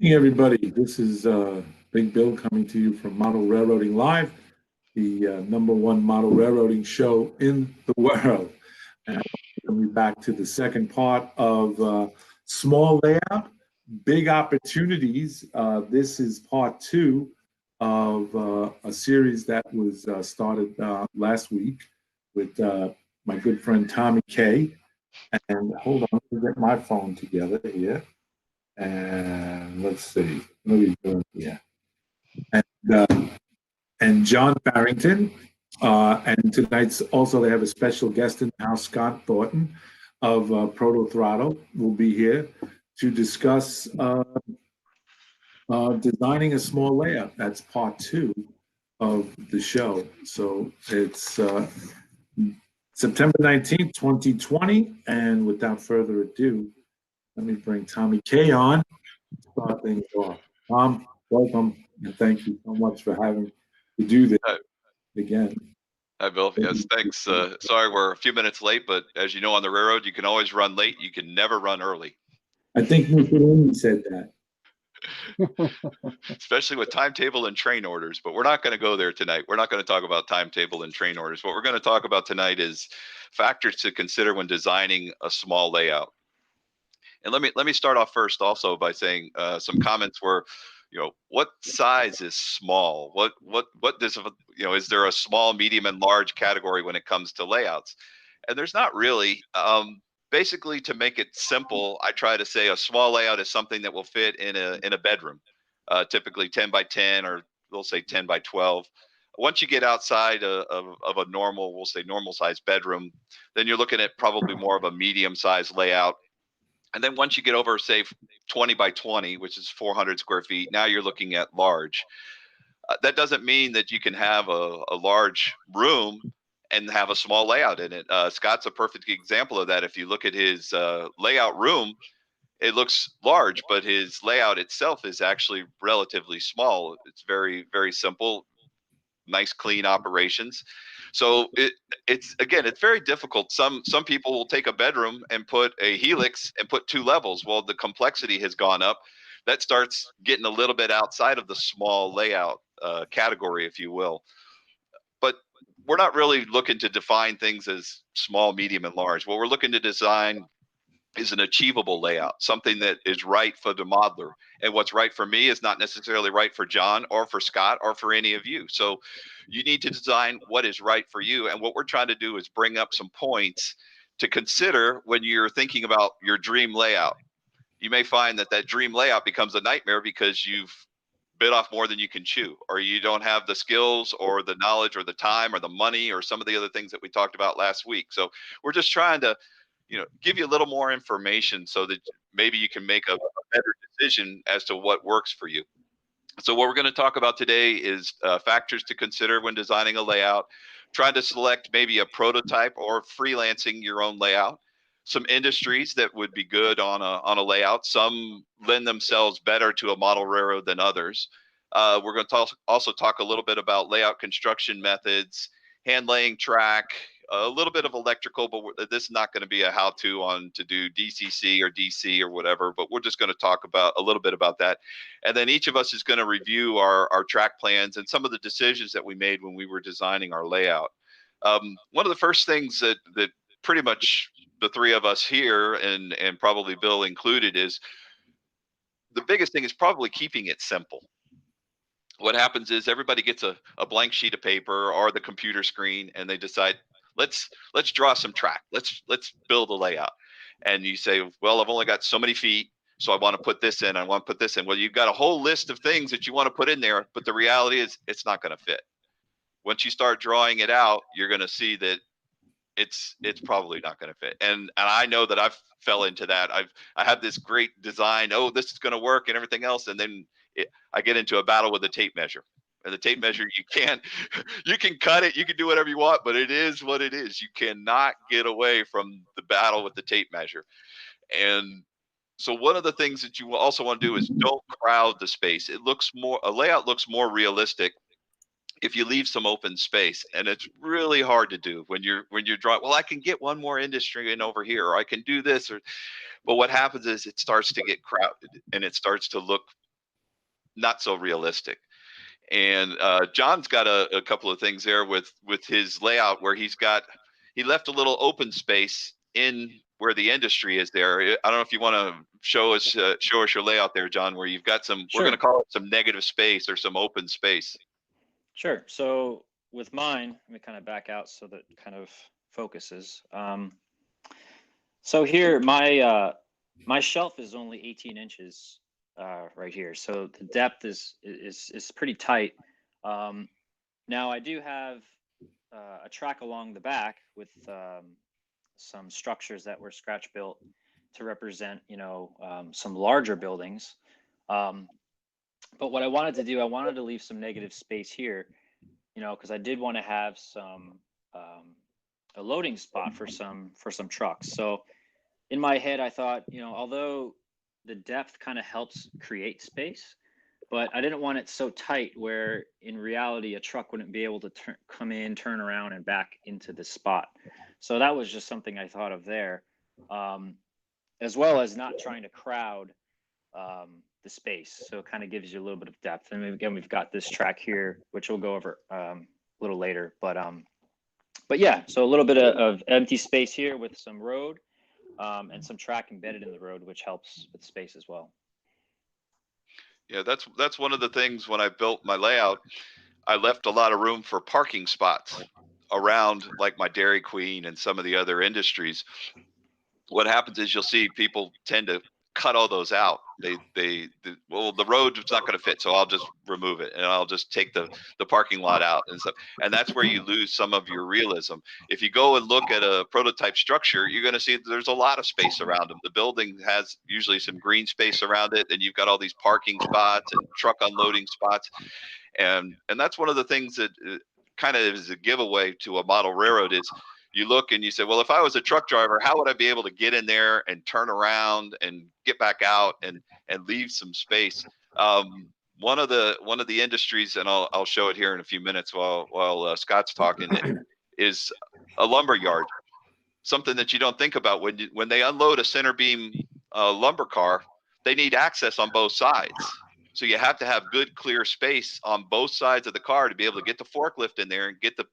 Hey everybody, this is Big Bill coming to you from Model Railroading Live, the number one model railroading show in the world. And I welcome you back to the second part of Small Layout, Big Opportunities. This is part two of a series that was started last week with my good friend Tommy Kay. And hold on, let me get my phone together here. And let's see, what are we doing here? And, uh, and John Barrington. And tonight's also, they have a special guest in the house, Scott Thornton of Proto Throttle will be here to discuss designing a small layout. That's part two of the show. So it's September 19th, 2020. And without further ado, let me bring Tommy Kay on to start things off. Tom, welcome, and thank you so much for having to do this again. Hi, Bill. Yes, thanks. Sorry we're a few minutes late, but as you know, on the railroad, you can always run late. You can never run early, I think Mussolini said that. especially with timetable and train orders. But we're not going to go there tonight. We're not going to talk about timetable and train orders. What we're going to talk about tonight is factors to consider when designing a small layout. And let me start off first also by saying some comments were, what size is small? What does, is there a small, medium, and large category when it comes to layouts? And there's not really. Basically, to make it simple, I try to say a small layout is something that will fit in a bedroom, typically 10 by 10, or we'll say 10 by 12. Once you get outside of a normal, we'll say normal size bedroom, then you're looking at probably more of a medium size layout. And then once you get over, say, 20 by 20, which is 400 square feet, now you're looking at large. That doesn't mean that you can have a large room and have a small layout in it. Scott's a perfect example of that. If you look at his layout room, it looks large, but his layout itself is actually relatively small. It's very, very simple, nice, clean operations. So it's very difficult. Some people will take a bedroom and put a helix and put two levels. Well, the complexity has gone up. That starts getting a little bit outside of the small layout category, if you will. But we're not really looking to define things as small, medium, and large. What we're looking to design is an achievable layout, something that is right for the modeler. And what's right for me is not necessarily right for John or for Scott or for any of you. So you need to design what is right for you. And what we're trying to do is bring up some points to consider when you're thinking about your dream layout. You may find that dream layout becomes a nightmare because you've bit off more than you can chew, or you don't have the skills or the knowledge or the time or the money or some of the other things that we talked about last week. So we're just trying to give you a little more information so that maybe you can make a better decision as to what works for you. So what we're going to talk about today is factors to consider when designing a layout, trying to select maybe a prototype or freelancing your own layout, some industries that would be good on a layout. Some lend themselves better to a model railroad than others. We're going to also talk a little bit about layout construction methods, hand laying track, a little bit of electrical, but this is not going to be a how-to on to do DCC or DC or whatever, but we're just going to talk about a little bit about that. And then each of us is going to review our track plans and some of the decisions that we made when we were designing our layout. One of the first things that pretty much the three of us here, and probably Bill included, is the biggest thing is probably keeping it simple. What happens is everybody gets a blank sheet of paper or the computer screen, and they decide, let's draw some track. Let's build a layout. And you say, well, I've only got so many feet, so I want to put this in. I want to put this in. Well, you've got a whole list of things that you want to put in there, but the reality is it's not going to fit. Once you start drawing it out, you're going to see that it's probably not going to fit. And I know that I've fell into that. I have this great design. Oh, this is going to work and everything else. And then I get into a battle with the tape measure. And the tape measure, you can cut it, you can do whatever you want, but it is what it is. You cannot get away from the battle with the tape measure. And so one of the things that you also want to do is don't crowd the space. A layout looks more realistic if you leave some open space, and it's really hard to do when you're drawing. Well, I can get one more industry in over here, or I can do this, but what happens is it starts to get crowded and it starts to look not so realistic. And John's got a couple of things there with his layout where he left a little open space in where the industry is there. I don't know if you want to show us your layout there, John, where you've got some, we're going to call it some negative space or some open space. Sure. So with mine, let me kind of back out so that it kind of focuses. So here, my shelf is only 18 inches right here. So the depth is pretty tight. Now I do have a track along the back with some structures that were scratch built to represent, some larger buildings. But what I wanted to do, I wanted to leave some negative space here, because I did want to have some a loading spot for some trucks. So in my head, I thought, although the depth kind of helps create space, but I didn't want it so tight where in reality a truck wouldn't be able to come in, turn around, and back into the spot. So that was just something I thought of there, as well as not trying to crowd the space. So it kind of gives you a little bit of depth. And again, we've got this track here, which we'll go over a little later. But yeah, so a little bit of empty space here with some road and some track embedded in the road, which helps with space as well. Yeah, that's one of the things when I built my layout, I left a lot of room for parking spots around like my Dairy Queen and some of the other industries. What happens is you'll see people tend to cut all those out. Well, the road is not going to fit, so I'll just remove it and I'll just take the parking lot out and stuff. And that's where you lose some of your realism. If you go and look at a prototype structure, you're going to see there's a lot of space around them. The building has usually some green space around it, and you've got all these parking spots and truck unloading spots. And that's one of the things that kind of is a giveaway to a model railroad is you look and you say, well, if I was a truck driver, how would I be able to get in there and turn around and get back out and leave some space? One of the industries, and I'll show it here in a few minutes while Scott's talking, is a lumber yard. Something that you don't think about when they unload a center beam lumber car, they need access on both sides. So you have to have good clear space on both sides of the car to be able to get the forklift in there and get the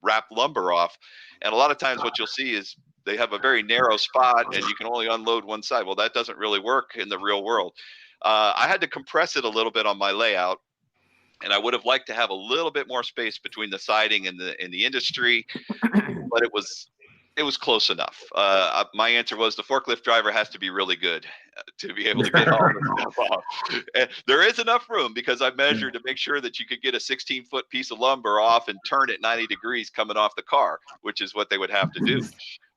wrapped lumber off. And a lot of times what you'll see is they have a very narrow spot and you can only unload one side. Well, that doesn't really work in the real world. I had to compress it a little bit on my layout, and I would have liked to have a little bit more space between the siding and the industry, but it was close enough. My answer was the forklift driver has to be really good to be able to get all the stuff off. And there is enough room because I measured to make sure that you could get a 16-foot piece of lumber off and turn it 90 degrees coming off the car, which is what they would have to do.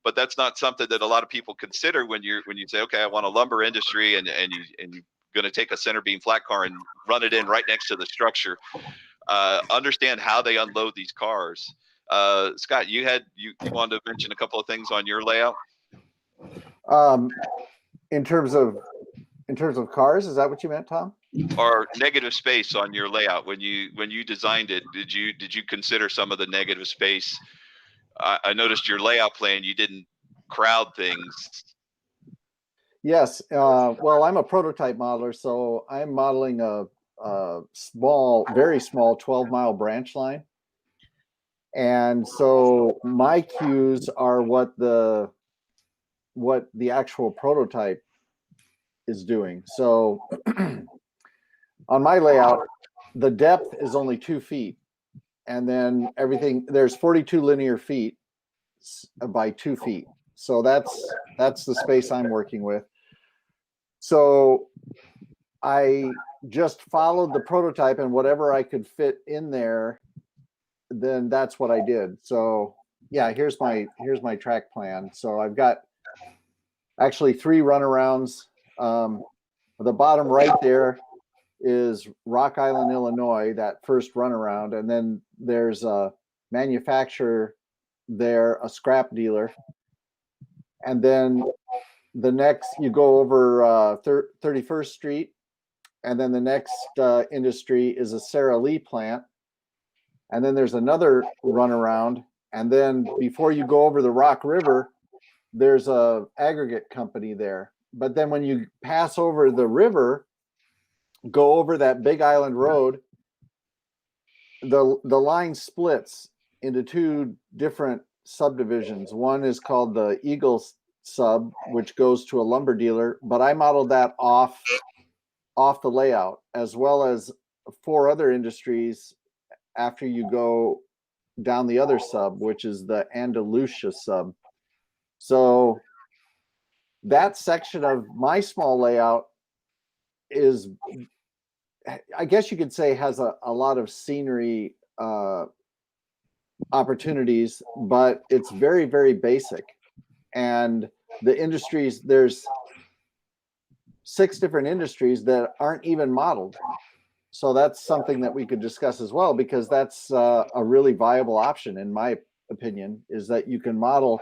But that's not something that a lot of people consider when you say, okay, I want a lumber industry and you're going to take a center beam flat car and run it in right next to the structure. Understand how they unload these cars. Scott, you wanted to mention a couple of things on your layout. In terms of cars, is that what you meant, Tom? Or negative space on your layout when you designed it? Did you consider some of the negative space? I noticed your layout plan. You didn't crowd things. Yes. Well, I'm a prototype modeler, so I'm modeling a very small 12-mile branch line. And so my cues are what the actual prototype is doing. So on my layout, the depth is only 2 feet. And then there's 42 linear feet by 2 feet. So that's the space I'm working with. So I just followed the prototype, and whatever I could fit in there, then that's what I did. So yeah, here's my track plan. So I've got actually 3 runarounds. The bottom right there is Rock Island, Illinois, that first runaround. And then there's a manufacturer there, a scrap dealer. And then the next, you go over 31st Street. And then the next industry is a Sara Lee plant. And then there's another runaround. And then before you go over the Rock River, there's a aggregate company there. But then when you pass over the river, go over that Big Island Road, the line splits into two different subdivisions. One is called the Eagle sub, which goes to a lumber dealer, but I modeled that off the layout, as well as 4 other industries after you go down the other sub, which is the Andalusia sub. So that section of my small layout is, I guess you could say, has a lot of scenery opportunities, but it's very, very basic. And the industries, there's 6 different industries that aren't even modeled. So that's something that we could discuss as well, because that's a really viable option, in my opinion, is that you can model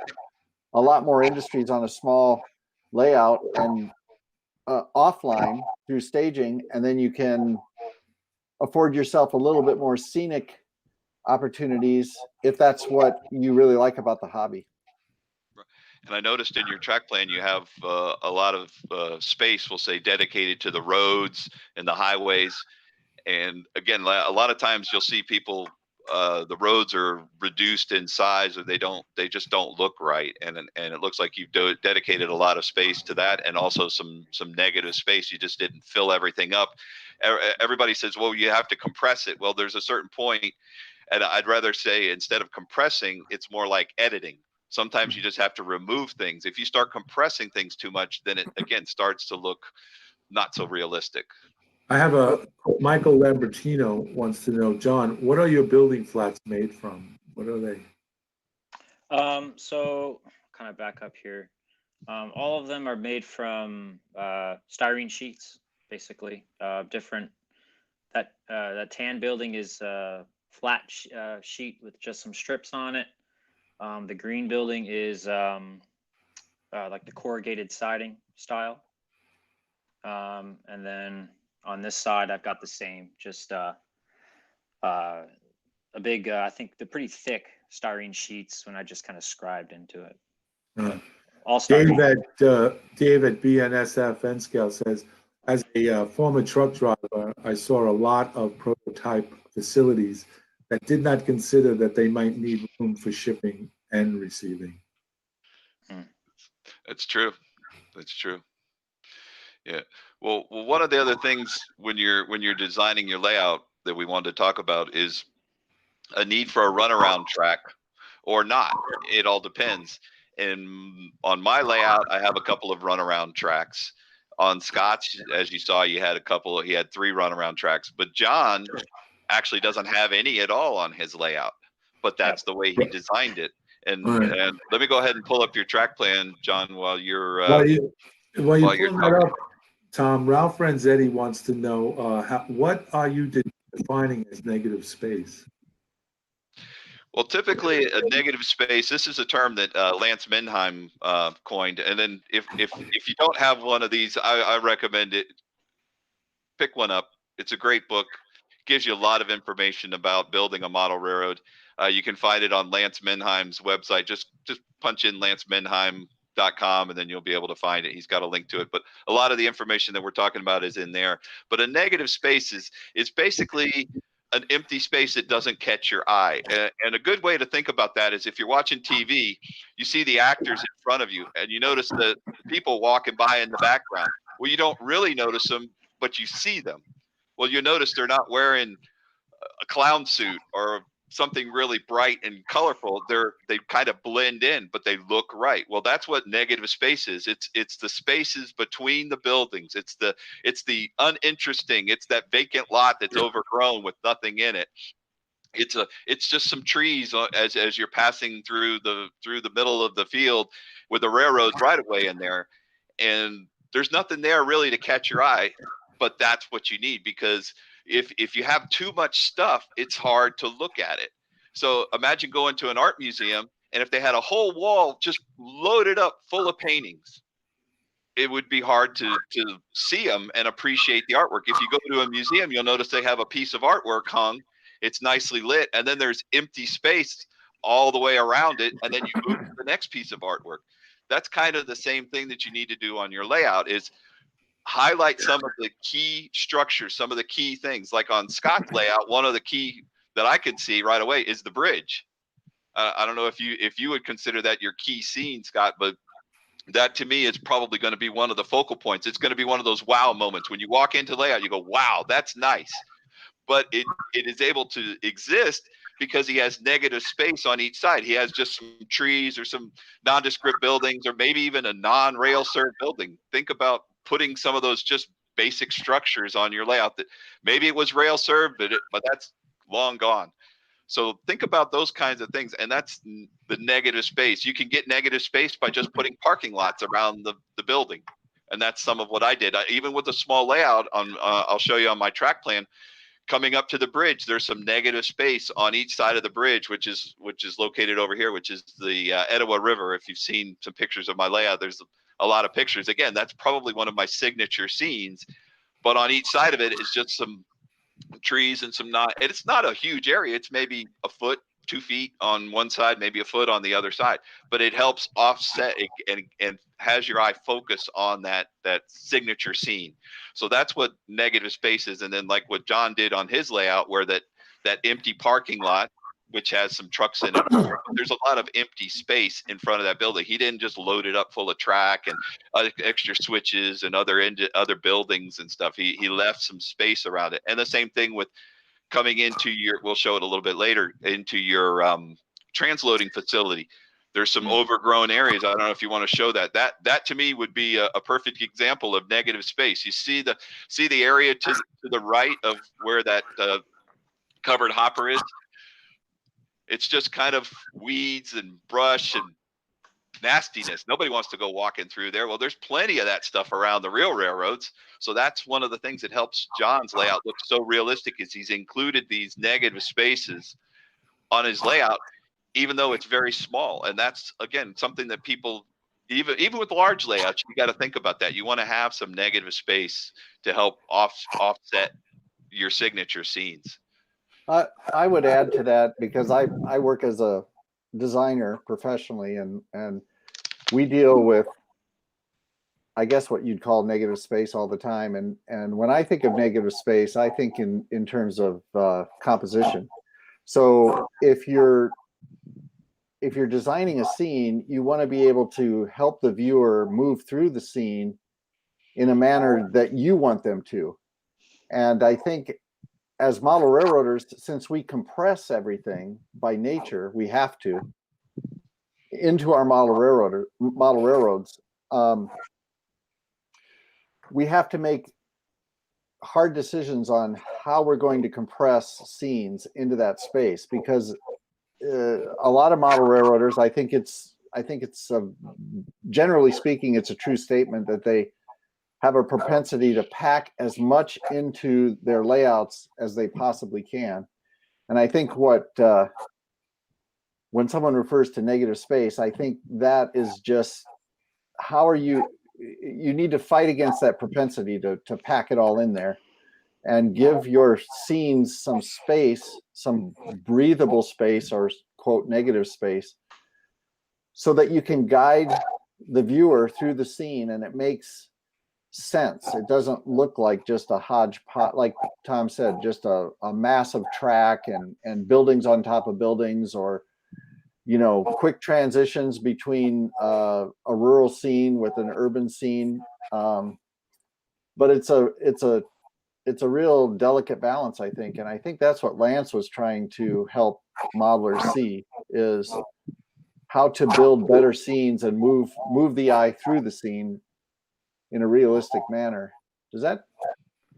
a lot more industries on a small layout and offline through staging, and then you can afford yourself a little bit more scenic opportunities if that's what you really like about the hobby. And I noticed in your track plan, you have a lot of space, we'll say, dedicated to the roads and the highways. And again, a lot of times you'll see people, the roads are reduced in size, or they just don't look right. And it looks like you've dedicated a lot of space to that, and also some negative space. You just didn't fill everything up. Everybody says, well, you have to compress it. Well, there's a certain point, and I'd rather say, instead of compressing, it's more like editing. Sometimes you just have to remove things. If you start compressing things too much, then it again starts to look not so realistic. I have Michael Lambertino wants to know, John, what are your building flats made from? What are they? So kind of back up here. All of them are made from styrene sheets, basically. Different. That tan building is a flat sheet with just some strips on it. The green building is like the corrugated siding style. And then on this side, I've got the same, just a big, I think they're pretty thick styrene sheets when I just kind of scribed into it. All styrene. Dave at BNSF N-Scale says, as a former truck driver, I saw a lot of prototype facilities that did not consider that they might need room for shipping and receiving. That's true. That's true. Yeah. Well, one of the other things when you're designing your layout that we wanted to talk about is a need for a runaround track or not. It all depends. And on my layout, I have a couple of runaround tracks. On Scott's, as you saw, he had 3 runaround tracks. But John actually doesn't have any at all on his layout. But that's the way he designed it. And let me go ahead and pull up your track plan, John, while you're while you're pulling that talking. up, Tom, Ralph Renzetti wants to know what are you defining as negative space? Well, typically a negative space, this is a term that Lance Menheim coined. And then if you don't have one of these, I recommend it. Pick one up. It's a great book. Gives you a lot of information about building a model railroad. You can find it on Lance Menheim's website. Just punch in lancemenheim.com and then you'll be able to find it. He's got a link to it. But a lot of the information that we're talking about is in there. But a negative space is basically an empty space that doesn't catch your eye. And a good way to think about that is if you're watching TV, you see the actors in front of you and you notice the people walking by in the background. Well, you don't really notice them, but you see them. Well, you notice they're not wearing a clown suit or something really bright and colorful. They kind of blend in, but they look right. Well, that's what negative space is. It's the spaces between the buildings. It's the uninteresting. It's that vacant lot that's overgrown with nothing in it. It's just some trees as you're passing through the middle of the field with the railroads right away in there, and there's nothing there really to catch your eye. But that's what you need, because if you have too much stuff, it's hard to look at it. So imagine going to an art museum, and if they had a whole wall just loaded up full of paintings, it would be hard to see them and appreciate the artwork. If you go to a museum, you'll notice they have a piece of artwork hung. It's nicely lit, and then there's empty space all the way around it, and then you move to the next piece of artwork. That's kind of the same thing that you need to do on your layout. Is highlight some of the key structures, some of the key things. Like on Scott's layout, one of the key that I could see right away is the bridge. I don't know if you would consider that your key scene, Scott, but that to me is probably going to be one of the focal points. It's going to be one of those wow moments when you walk into layout, you go, wow, that's nice. But it is able to exist because he has negative space on each side. He has just some trees or some nondescript buildings, or maybe even a non-rail served building. Think about putting some of those just basic structures on your layout that maybe it was rail served, but that's long gone. So think about those kinds of things, and that's the negative space. You can get negative space by just putting parking lots around the building, and that's some of what I did. Even with a small layout on, I'll show you on my track plan. Coming up to the bridge, there's some negative space on each side of the bridge, which is located over here, which is the Etowah River. If you've seen some pictures of my layout, there's a lot of pictures. Again, that's probably one of my signature scenes, but on each side of it is just some trees and it's not a huge area. It's maybe a foot, 2 feet on one side, maybe a foot on the other side, but it helps offset and has your eye focus on that signature scene. So that's what negative space is. And then like what John did on his layout, where that empty parking lot, which has some trucks in it, there's a lot of empty space in front of that building. He didn't just load it up full of track and extra switches and other buildings and stuff. He left some space around it. And the same thing with coming into we'll show it a little bit later, into your transloading facility. There's some overgrown areas. I don't know if you want to show that. That to me would be a perfect example of negative space. You see the area to the right of where that covered hopper is. It's just kind of weeds and brush and nastiness. Nobody wants to go walking through there. Well, there's plenty of that stuff around the real railroads. So that's one of the things that helps John's layout look so realistic, is he's included these negative spaces on his layout, even though it's very small. And that's, again, something that people, even with large layouts, you got to think about that. You want to have some negative space to help offset your signature scenes. I would add to that, because I work as a designer professionally, and we deal with, I guess, what you'd call negative space all the time. And when I think of negative space, I think in terms of composition. So if you're designing a scene, you want to be able to help the viewer move through the scene in a manner that you want them to. And I think as model railroaders, since we compress everything by nature, we have to, into our model railroads, we have to make hard decisions on how we're going to compress scenes into that space, because a lot of model railroaders, I think it's generally speaking, it's a true statement that they have a propensity to pack as much into their layouts as they possibly can. And I think when someone refers to negative space, I think that is just, you need to fight against that propensity to pack it all in there, and give your scenes some space, some breathable space, or quote negative space, so that you can guide the viewer through the scene and it makes sense. It doesn't look like just a hodgepodge, like Tom said, just a massive track and buildings on top of buildings, or quick transitions between a rural scene with an urban scene. But it's a real delicate balance, I think. And I think that's what Lance was trying to help modelers see, is how to build better scenes and move the eye through the scene in a realistic manner.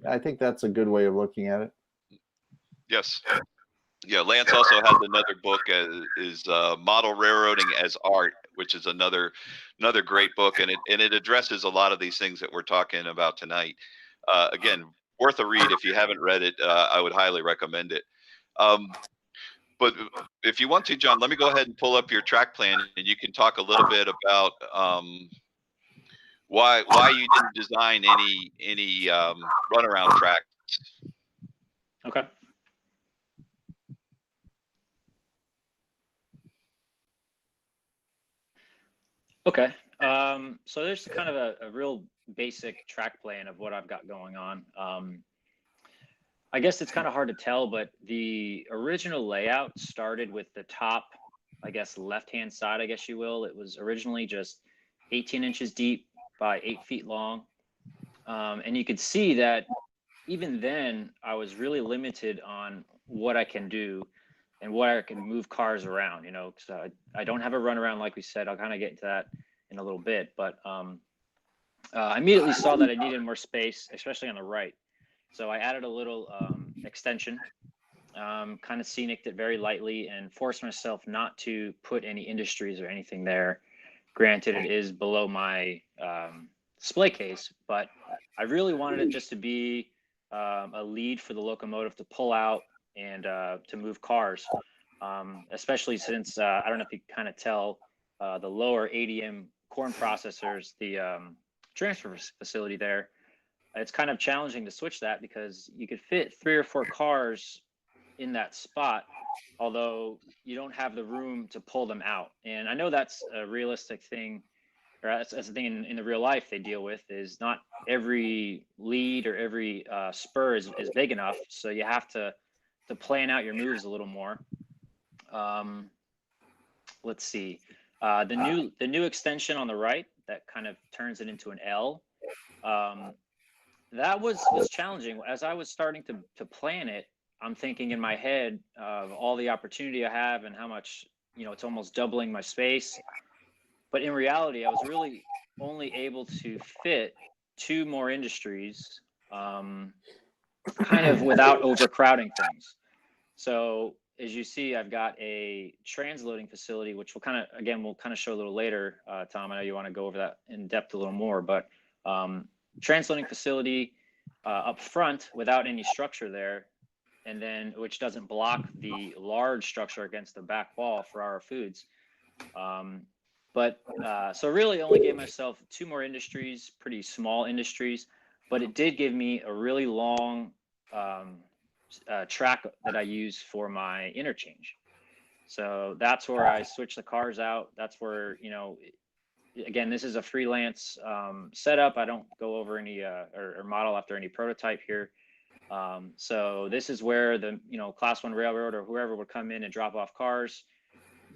I think that's a good way of looking at it. Yes. Yeah, Lance also has another book, is Model Railroading as Art, which is another great book, and it addresses a lot of these things that we're talking about tonight. Again, worth a read. If you haven't read it, I would highly recommend it. But if you want to, John, let me go ahead and pull up your track plan, and you can talk a little bit about why you didn't design any runaround tracks. Okay. Okay. So there's kind of a real basic track plan of what I've got going on. I guess it's kind of hard to tell, but the original layout started with the top, I guess, left-hand side, I guess you will. It was originally just 18 inches deep by 8 feet long. And you could see that even then I was really limited on what I can do and what I can move cars around, you know, because I don't have a runaround, like we said. I'll kind of get into that in a little bit, but I immediately saw that I needed more space, especially on the right. So I added a little extension, kind of scenicked it very lightly and forced myself not to put any industries or anything there. Granted, it is below my display case, but I really wanted it just to be a lead for the locomotive to pull out and to move cars, especially since I don't know if you kind of tell the lower ADM corn processors, the transfer facility there. It's kind of challenging to switch that because you could fit 3 or 4 cars in that spot, although you don't have the room to pull them out. And I know that's a realistic thing, or that's a thing in the real life they deal with, is not every lead or every spur is big enough. So you have to plan out your moves a little more. Let's see. The new extension on the right that kind of turns it into an L. That was challenging. As I was starting to plan it, I'm thinking in my head of all the opportunity I have and how much, you know, it's almost doubling my space. But in reality, I was really only able to fit 2 more industries, kind of without overcrowding things. So as you see, I've got a transloading facility, which we'll kind of show a little later. Tom, I know you want to go over that in depth a little more, but transloading facility up front without any structure there, and then which doesn't block the large structure against the back wall for our foods. So really only gave myself 2 more industries, pretty small industries, but it did give me a really long track that I use for my interchange. So that's where I switch the cars out. That's where, you know, again, this is a freelance setup. I don't go over any or model after any prototype here. So this is where the, you know, Class 1 railroad or whoever would come in and drop off cars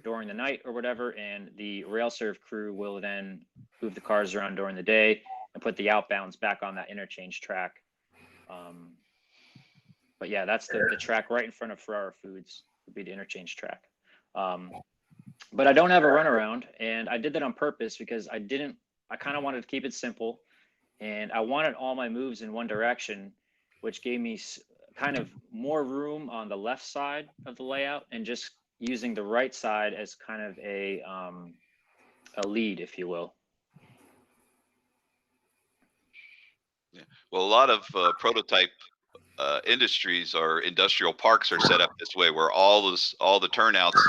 during the night or whatever, and the rail serve crew will then move the cars around during the day and put the outbounds back on that interchange track. But yeah, that's the track right in front of Ferrara Foods would be the interchange track. But I don't have a runaround, and I did that on purpose because I kind of wanted to keep it simple, and I wanted all my moves in one direction, which gave me kind of more room on the left side of the layout and just using the right side as kind of a lead, if you will. Yeah. Well, a lot of prototype industries or industrial parks are set up this way, where all the turnouts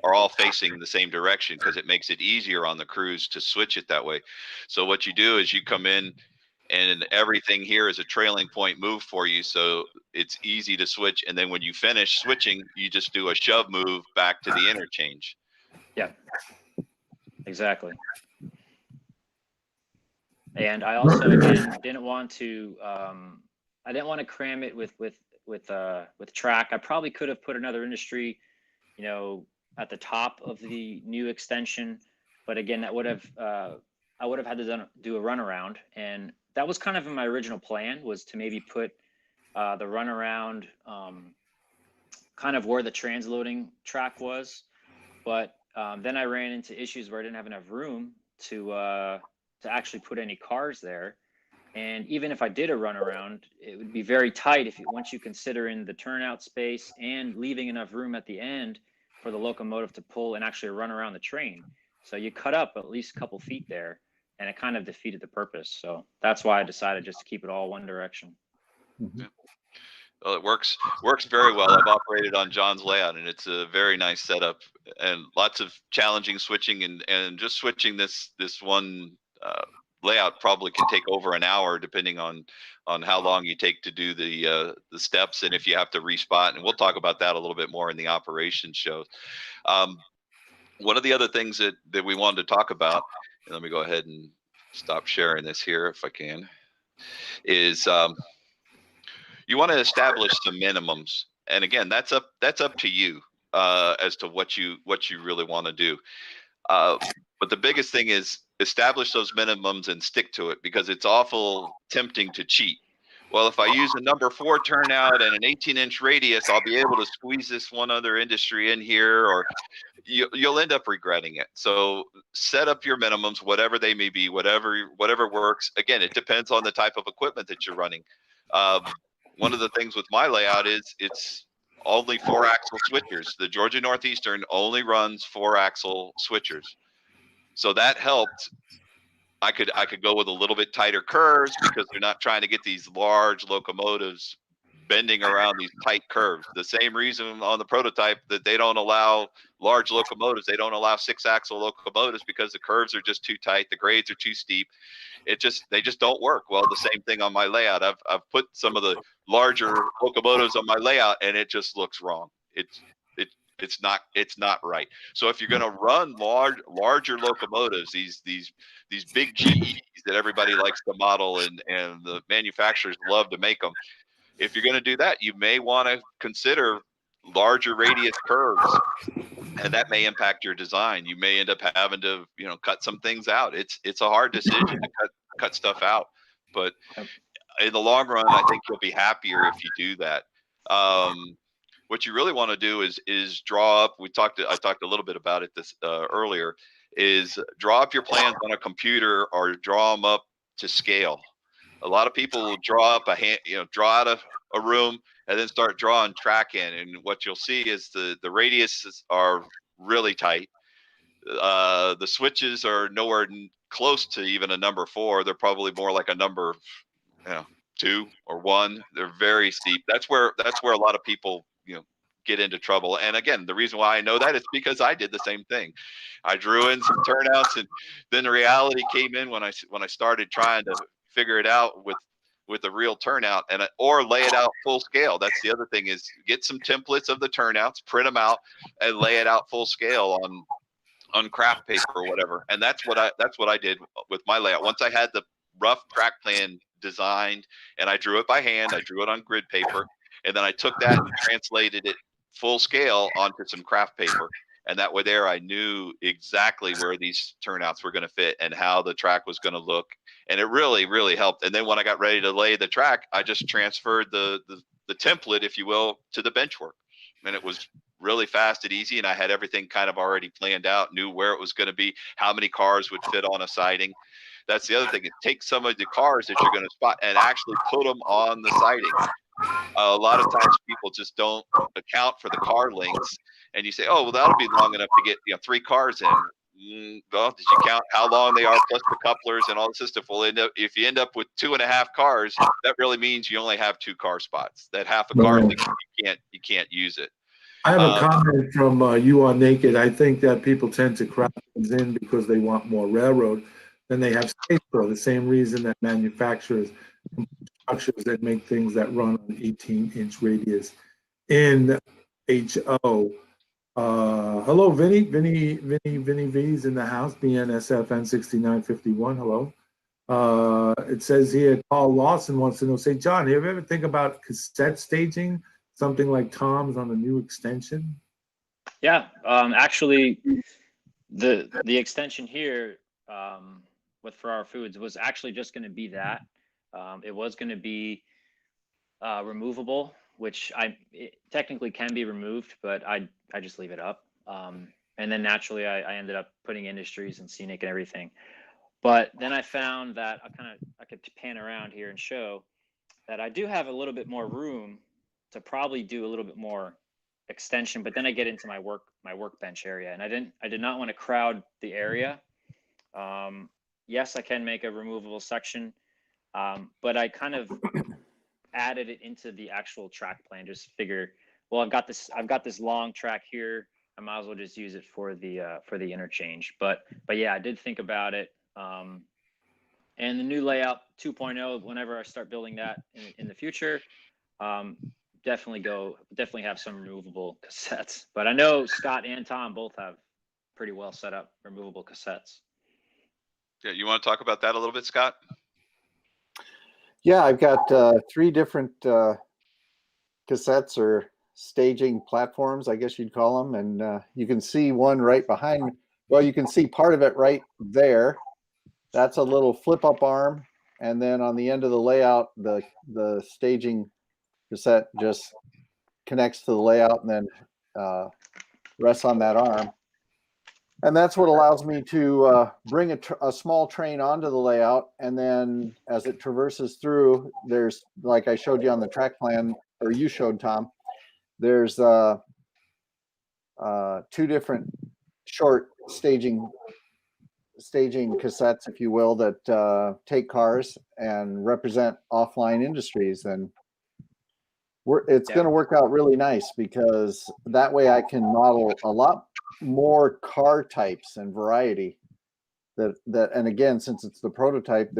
are all facing the same direction because it makes it easier on the crews to switch it that way. So what you do is you come in and everything here is a trailing point move for you, so it's easy to switch, and then when you finish switching, you just do a shove move back to the interchange. Yeah, exactly. And I also again didn't want to cram it with track. I probably could have put another industry, you know, at the top of the new extension, but again, that would have I would have had to do a runaround, and that was kind of in my original plan, was to maybe put the runaround kind of where the transloading track was, but then I ran into issues where I didn't have enough room to actually put any cars there. And even if I did a runaround, it would be very tight once you consider in the turnout space and leaving enough room at the end for the locomotive to pull and actually run around the train. So you cut up at least a couple feet there, and it kind of defeated the purpose. So that's why I decided just to keep it all one direction. Mm-hmm. Yeah. Well, it works very well. I've operated on John's layout, and it's a very nice setup, and lots of challenging switching, and just switching this one layout probably can take over an hour, depending on how long you take to do the steps, and if you have to respot. And we'll talk about that a little bit more in the operations show. One of the other things that we wanted to talk about and let me go ahead and stop sharing this here if I can, is you want to establish some minimums. And again, that's up to you as to what you really want to do. But the biggest thing is establish those minimums and stick to it, because it's awful tempting to cheat. Well, if I use a number 4 turnout and an 18-inch radius, I'll be able to squeeze this one other industry in here, or you'll end up regretting it. So set up your minimums, whatever they may be, whatever works. Again, it depends on the type of equipment that you're running. One of the things with my layout is it's only 4-axle switchers. The Georgia Northeastern only runs 4-axle switchers. So that helped. I could go with a little bit tighter curves because they're not trying to get these large locomotives bending around these tight curves. The same reason on the prototype that they don't allow large locomotives, they don't allow 6-axle locomotives, because the curves are just too tight, the grades are too steep. They just don't work. Well, the same thing on my layout. I've put some of the larger locomotives on my layout, and it just looks wrong. It's not right. So if you're going to run larger locomotives, these big GEs that everybody likes to model, and the manufacturers love to make them, if you're going to do that, you may want to consider larger radius curves, and that may impact your design. You may end up having to, cut some things out. It's a hard decision to cut stuff out, but in the long run, I think you'll be happier if you do that. What you really want to do is draw up. I talked a little bit about it this earlier. Is draw up your plans on a computer, or draw them up to scale. A lot of people will draw up draw out a room and then start drawing track in, and what you'll see is the radiuses are really tight. The switches are nowhere close to even a number 4. They're probably more like a number 2 or 1. They're very steep. That's where a lot of people get into trouble. And again, the reason why I know that is because I did the same thing. I drew in some turnouts, and then the reality came in when I started trying to figure it out with a real turnout, or lay it out full scale. That's the other thing, is get some templates of the turnouts, print them out, and lay it out full scale on craft paper or whatever. And that's what I did with my layout. Once I had the rough track plan designed, and I drew it by hand, I drew it on grid paper, and then I took that and translated it full scale onto some craft paper. And that way there, I knew exactly where these turnouts were going to fit and how the track was going to look. And it really, really helped. And then when I got ready to lay the track, I just transferred the template, if you will, to the bench work. And it was really fast and easy. And I had everything kind of already planned out, knew where it was going to be, how many cars would fit on a siding. That's the other thing, is take some of the cars that you're going to spot and actually put them on the siding. A lot of times people just don't account for the car lengths, and you say, oh, well, that'll be long enough to get 3 cars in. Well, did you count how long they are, plus the couplers and all this stuff? Well, if you end up with 2.5 cars, that really means you only have 2 car spots. That half a car length, you can't use it. I have a comment from You Are Naked. I think that people tend to crowd things in because they want more railroad than they have space for. The same reason that manufacturers structures that make things that run on 18-inch radius in HO. Hello, Vinny V's in the house, BNSFN 6951. Hello. It says here, Paul Lawson wants to know, say, John, have you ever think about cassette staging, something like Tom's on a new extension? Yeah, actually, the extension here with Ferrara Foods was actually just going to be that. It was going to be removable, which it technically can be removed, but I just leave it up. And then naturally, I ended up putting Industries and Scenic and everything. But then I found that I could pan around here and show that I do have a little bit more room to probably do a little bit more extension. But then I get into my workbench area, and I did not want to crowd the area. Yes, I can make a removable section, but I kind of added it into the actual track plan. Just figure, well, I've got this long track here. I might as well just use it for the interchange. But yeah, I did think about it. And the new layout 2.0, whenever I start building that in the future, definitely have some removable cassettes. But I know Scott and Tom both have pretty well set up removable cassettes. Yeah, you want to talk about that a little bit, Scott? Yeah, I've got 3 different cassettes or staging platforms, I guess you'd call them. And you can see one right behind me. Well, you can see part of it right there. That's a little flip up arm. And then on the end of the layout, the staging cassette just connects to the layout and then rests on that arm. And that's what allows me to bring a small train onto the layout. And then as it traverses through, there's, like I showed you on the track plan, or you showed, Tom, there's 2 different short staging cassettes, if you will, that take cars and represent offline industries. And it's going to work out really nice, because that way I can model a lot more car types and variety. And again, since it's the prototype,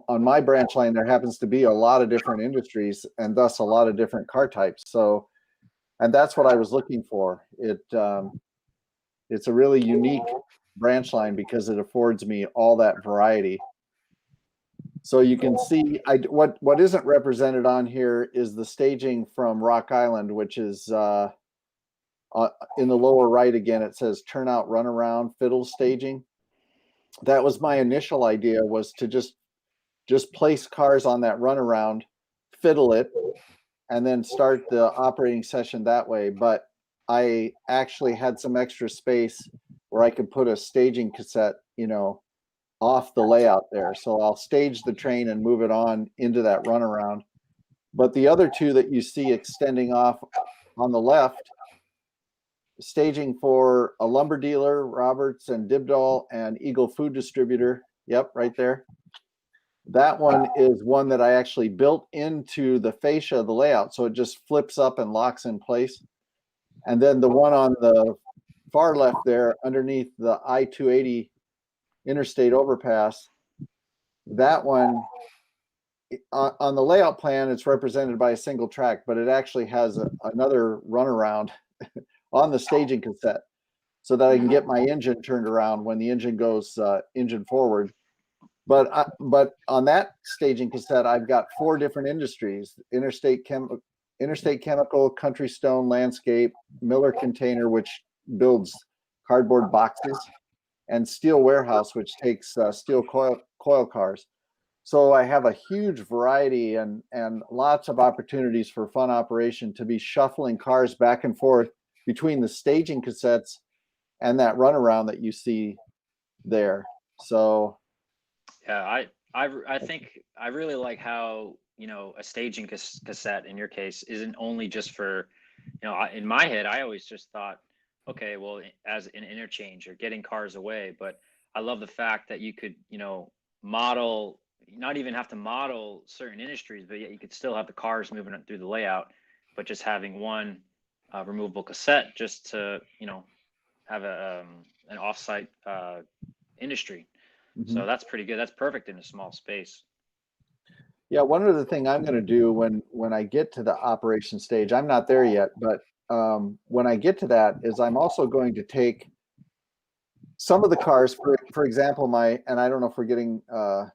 on my branch line, there happens to be a lot of different industries and thus a lot of different car types. So, and that's what I was looking for. It's a really unique branch line because it affords me all that variety. So you can see what isn't represented on here is the staging from Rock Island, which is in the lower right. Again, it says turnout, runaround, fiddle staging. That was my initial idea, was to just place cars on that runaround, fiddle it, and then start the operating session that way. But I actually had some extra space where I could put a staging cassette, off the layout there. So I'll stage the train and move it on into that runaround. But the other 2 that you see extending off on the left, staging for a lumber dealer, Roberts and Dibdall, and Eagle Food Distributor. Yep, right there. That one is one that I actually built into the fascia of the layout, so it just flips up and locks in place. And then the one on the far left there, underneath the I-280 interstate overpass, that one, on the layout plan, it's represented by a single track, but it actually has another runaround on the staging cassette, so that I can get my engine turned around when the engine goes engine forward. But on that staging cassette, I've got 4 different industries: Interstate Chemical, Country Stone Landscape, Miller Container, which builds cardboard boxes, and Steel Warehouse, which takes steel coil cars. So I have a huge variety and lots of opportunities for fun operation to be shuffling cars back and forth between the staging cassettes and that runaround that you see there. So Yeah, I think I really like how, a staging cassette in your case isn't only just for, in my head, I always just thought, okay, well, as an interchange or getting cars away. But I love the fact that you could, model, not even have to model certain industries, but yet you could still have the cars moving through the layout, but just having one removable cassette just to, have an offsite industry. So that's pretty good. That's perfect in a small space. Yeah, one other thing I'm going to do when I get to the operation stage, I'm not there yet, but when I get to that, is I'm also going to take some of the cars, for example, and I don't know if we're getting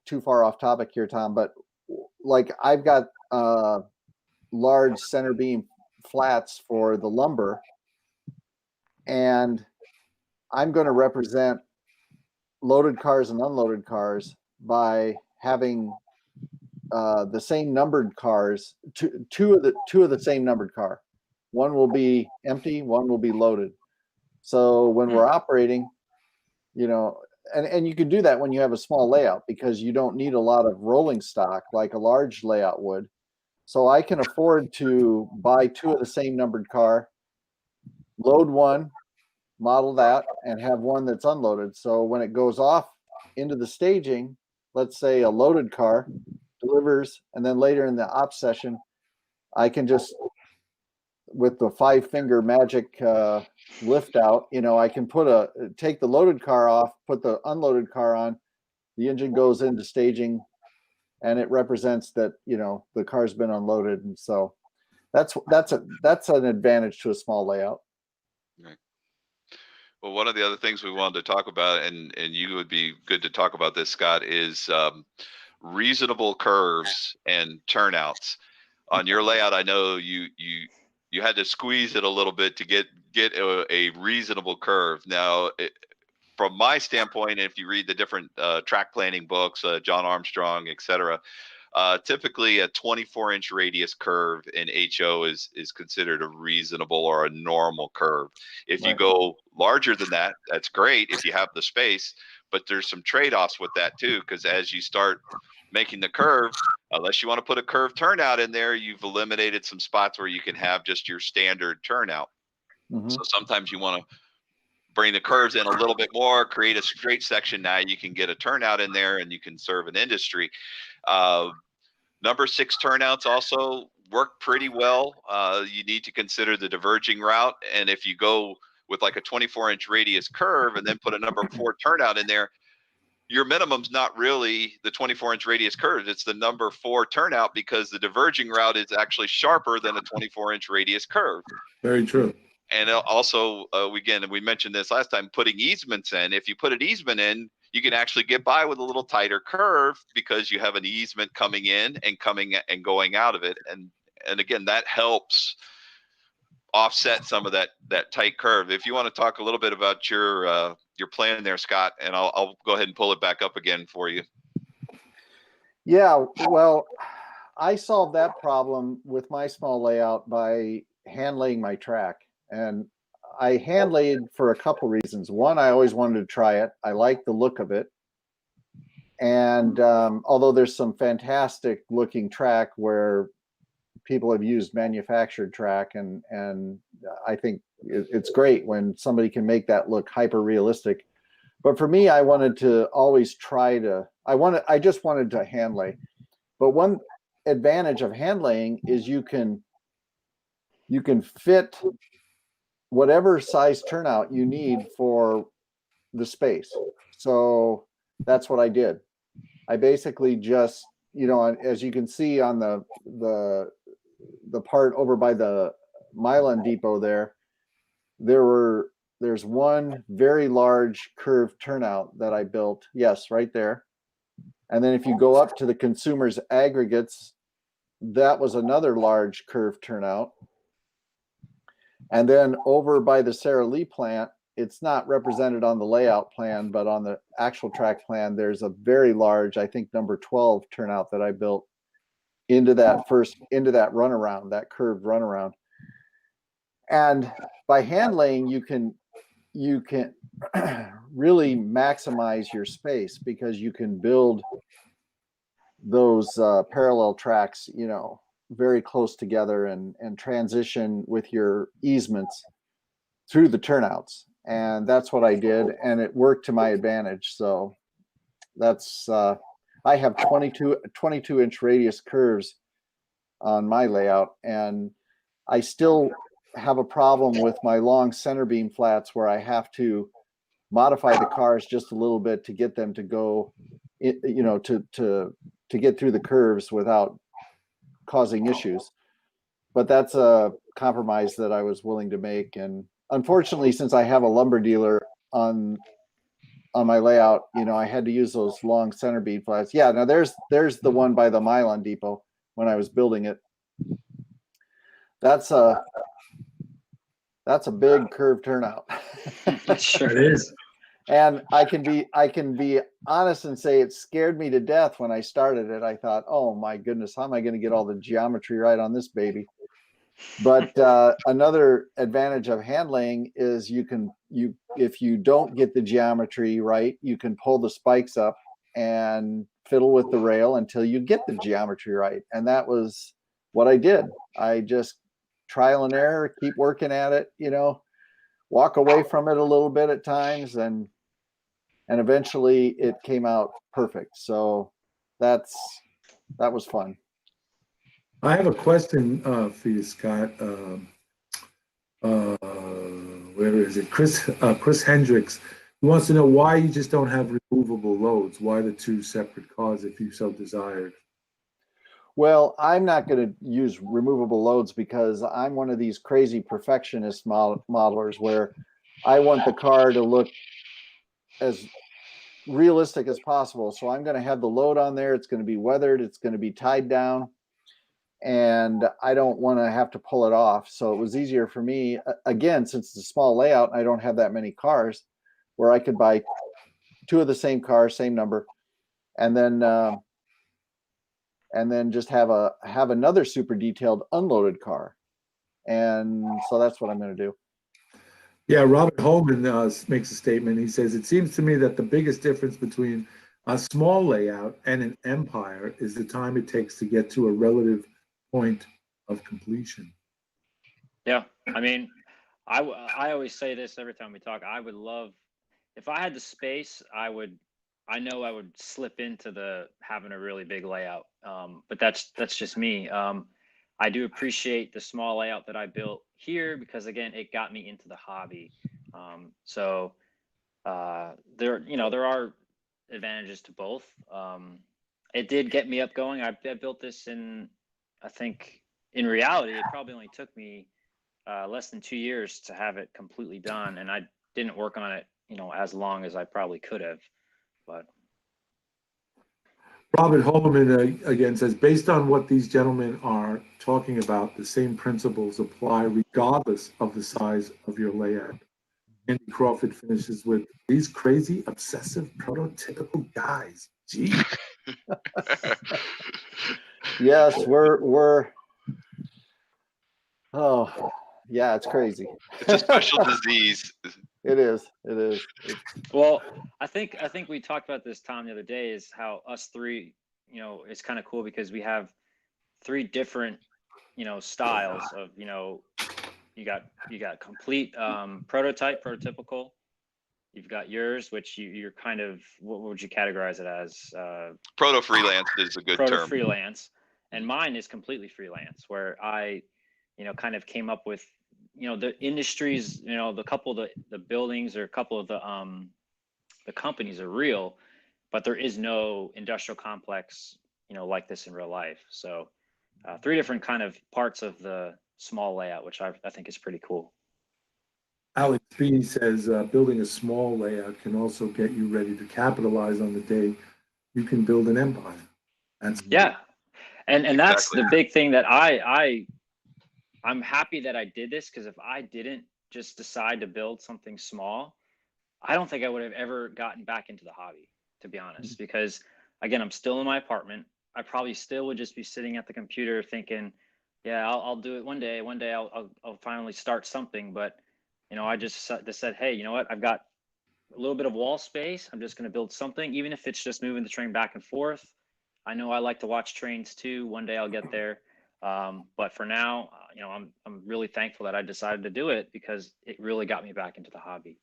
too far off topic here, Tom, but like I've got large center beam flats for the lumber, and I'm going to represent loaded cars and unloaded cars by having the same numbered cars, two of the same numbered car. One will be empty, one will be loaded. So when we're operating, and you can do that when you have a small layout, because you don't need a lot of rolling stock like a large layout would. So I can afford to buy 2 of the same numbered car, load one, model that, and have one that's unloaded. So when it goes off into the staging, let's say a loaded car delivers, and then later in the op session, I can just, with the 5-finger magic lift out, I can take the loaded car off, put the unloaded car on, the engine goes into staging, and it represents that, the car's been unloaded. And so that's an advantage to a small layout. Right. Well, one of the other things we wanted to talk about, and you would be good to talk about this, Scott, is reasonable curves and turnouts. On your layout, I know you had to squeeze it a little bit to get a reasonable curve. Now, from my standpoint, if you read the different track planning books, John Armstrong, etc., typically a 24-inch radius curve in HO is considered a reasonable or a normal curve. If you Right. go larger than that, that's great if you have the space, but there's some trade-offs with that too, because as you start making the curve, unless you want to put a curved turnout in there, you've eliminated some spots where you can have just your standard turnout. Mhm. So sometimes you want to bring the curves in a little bit more, create a straight section. Now you can get a turnout in there and you can serve an industry. Number 6 turnouts also work pretty well. You need to consider the diverging route. And if you go with like a 24-inch radius curve and then put a number 4 turnout in there, your minimum's not really the 24-inch radius curve. It's the number 4 turnout, because the diverging route is actually sharper than a 24-inch radius curve. Very true. And also, again, we mentioned this last time, putting easements in. If you put an easement in, you can actually get by with a little tighter curve because you have an easement coming in and coming and going out of it. And again, that helps offset some of that tight curve. If you want to talk a little bit about your plan there, Scott, and I'll go ahead and pull it back up again for you. Yeah, well, I solved that problem with my small layout by hand laying my track. And I hand laid for a couple reasons. One, I always wanted to try it. I like the look of it. And although there's some fantastic looking track where people have used manufactured track, and I think it's great when somebody can make that look hyper realistic. But for me, I wanted to always try to, I just wanted to hand lay. But one advantage of hand laying is you can fit whatever size turnout you need for the space. So that's what I did. I basically just, as you can see on the part over by the Milan depot there's one very large curved turnout that I built. Yes, right there. And then if you go up to the consumer's aggregates, that was another large curved turnout. And then over by the Sara Lee plant, it's not represented on the layout plan, but on the actual track plan, there's a very large, I think number 12 turnout that I built into that runaround, that curved runaround. And by hand laying, you can really maximize your space, because you can build those parallel tracks, very close together, and transition with your easements through the turnouts. And that's what I did, and it worked to my advantage. So that's I have 22-inch radius curves on my layout, and I still have a problem with my long center beam flats where I have to modify the cars just a little bit to get them to go, to get through the curves without causing issues. But that's a compromise that I was willing to make. And unfortunately, since I have a lumber dealer on my layout, I had to use those long center beam flats. Yeah, now there's the one by the Milan depot when I was building it. That's a big curved turnout. Sure It is. And I can be honest and say it scared me to death when I started it. I thought, oh my goodness, how am I going to get all the geometry right on this baby? But another advantage of hand laying is if you don't get the geometry right, you can pull the spikes up and fiddle with the rail until you get the geometry right. And that was what I did. I just trial and error, keep working at it, walk away from it a little bit at times, and eventually it came out perfect. So that was fun. I have a question for you, Scott. Where is it? Chris Hendricks. He wants to know why you just don't have removable loads. Why the 2 separate cars if you so desired? Well, I'm not going to use removable loads because I'm one of these crazy perfectionist modelers where I want the car to look as realistic as possible. So I'm going to have the load on there. It's going to be weathered. It's going to be tied down. And I don't want to have to pull it off. So it was easier for me, again, since it's a small layout, I don't have that many cars, where I could buy two of the same car, same number, and then just have another super detailed unloaded car. And so that's what I'm going to do. Yeah, Robert Holman makes a statement. He says, it seems to me that the biggest difference between a small layout and an empire is the time it takes to get to a relative point of completion. Yeah, I mean, I always say this every time we talk. I would love, if I had the space, I know I would slip into the having a really big layout. But that's just me. I do appreciate the small layout that I built here because again, it got me into the hobby. So there are advantages to both. It did get me up going. I built this I think in reality, it probably only took me less than 2 years to have it completely done. And I didn't work on it, as long as I probably could have, but. Robert Holman again says, based on what these gentlemen are talking about, the same principles apply regardless of the size of your layout. Andy Crawford finishes with, these crazy, obsessive, prototypical guys. Gee. Yes, we're oh yeah, it's crazy. It's a special disease. It is. Well, I think we talked about this, Tom, the other day, is how us three, it's kind of cool because we have three different, styles of, you got complete prototypical. You've got yours, which you're kind of, what would you categorize it as? Proto freelance is a good Proto term. freelance, and mine is completely freelance, where I, kind of came up with, the industries, the couple of the buildings or a couple of the companies are real, but there is no industrial complex, like this in real life. So three different kind of parts of the small layout, which I think is pretty cool. Alex B says, building a small layout can also get you ready to capitalize on the day you can build an empire. Yeah. And that's Exactly. the big thing that I'm happy that I did this, because if I didn't just decide to build something small, I don't think I would have ever gotten back into the hobby, to be honest, because again, I'm still in my apartment. I probably still would just be sitting at the computer thinking, yeah, I'll do it one day. One day I'll finally start something. But, I just said, hey, you know what? I've got a little bit of wall space. I'm just going to build something, even if it's just moving the train back and forth. I know I like to watch trains too. One day I'll get there. But for now, I'm really thankful that I decided to do it, because it really got me back into the hobby.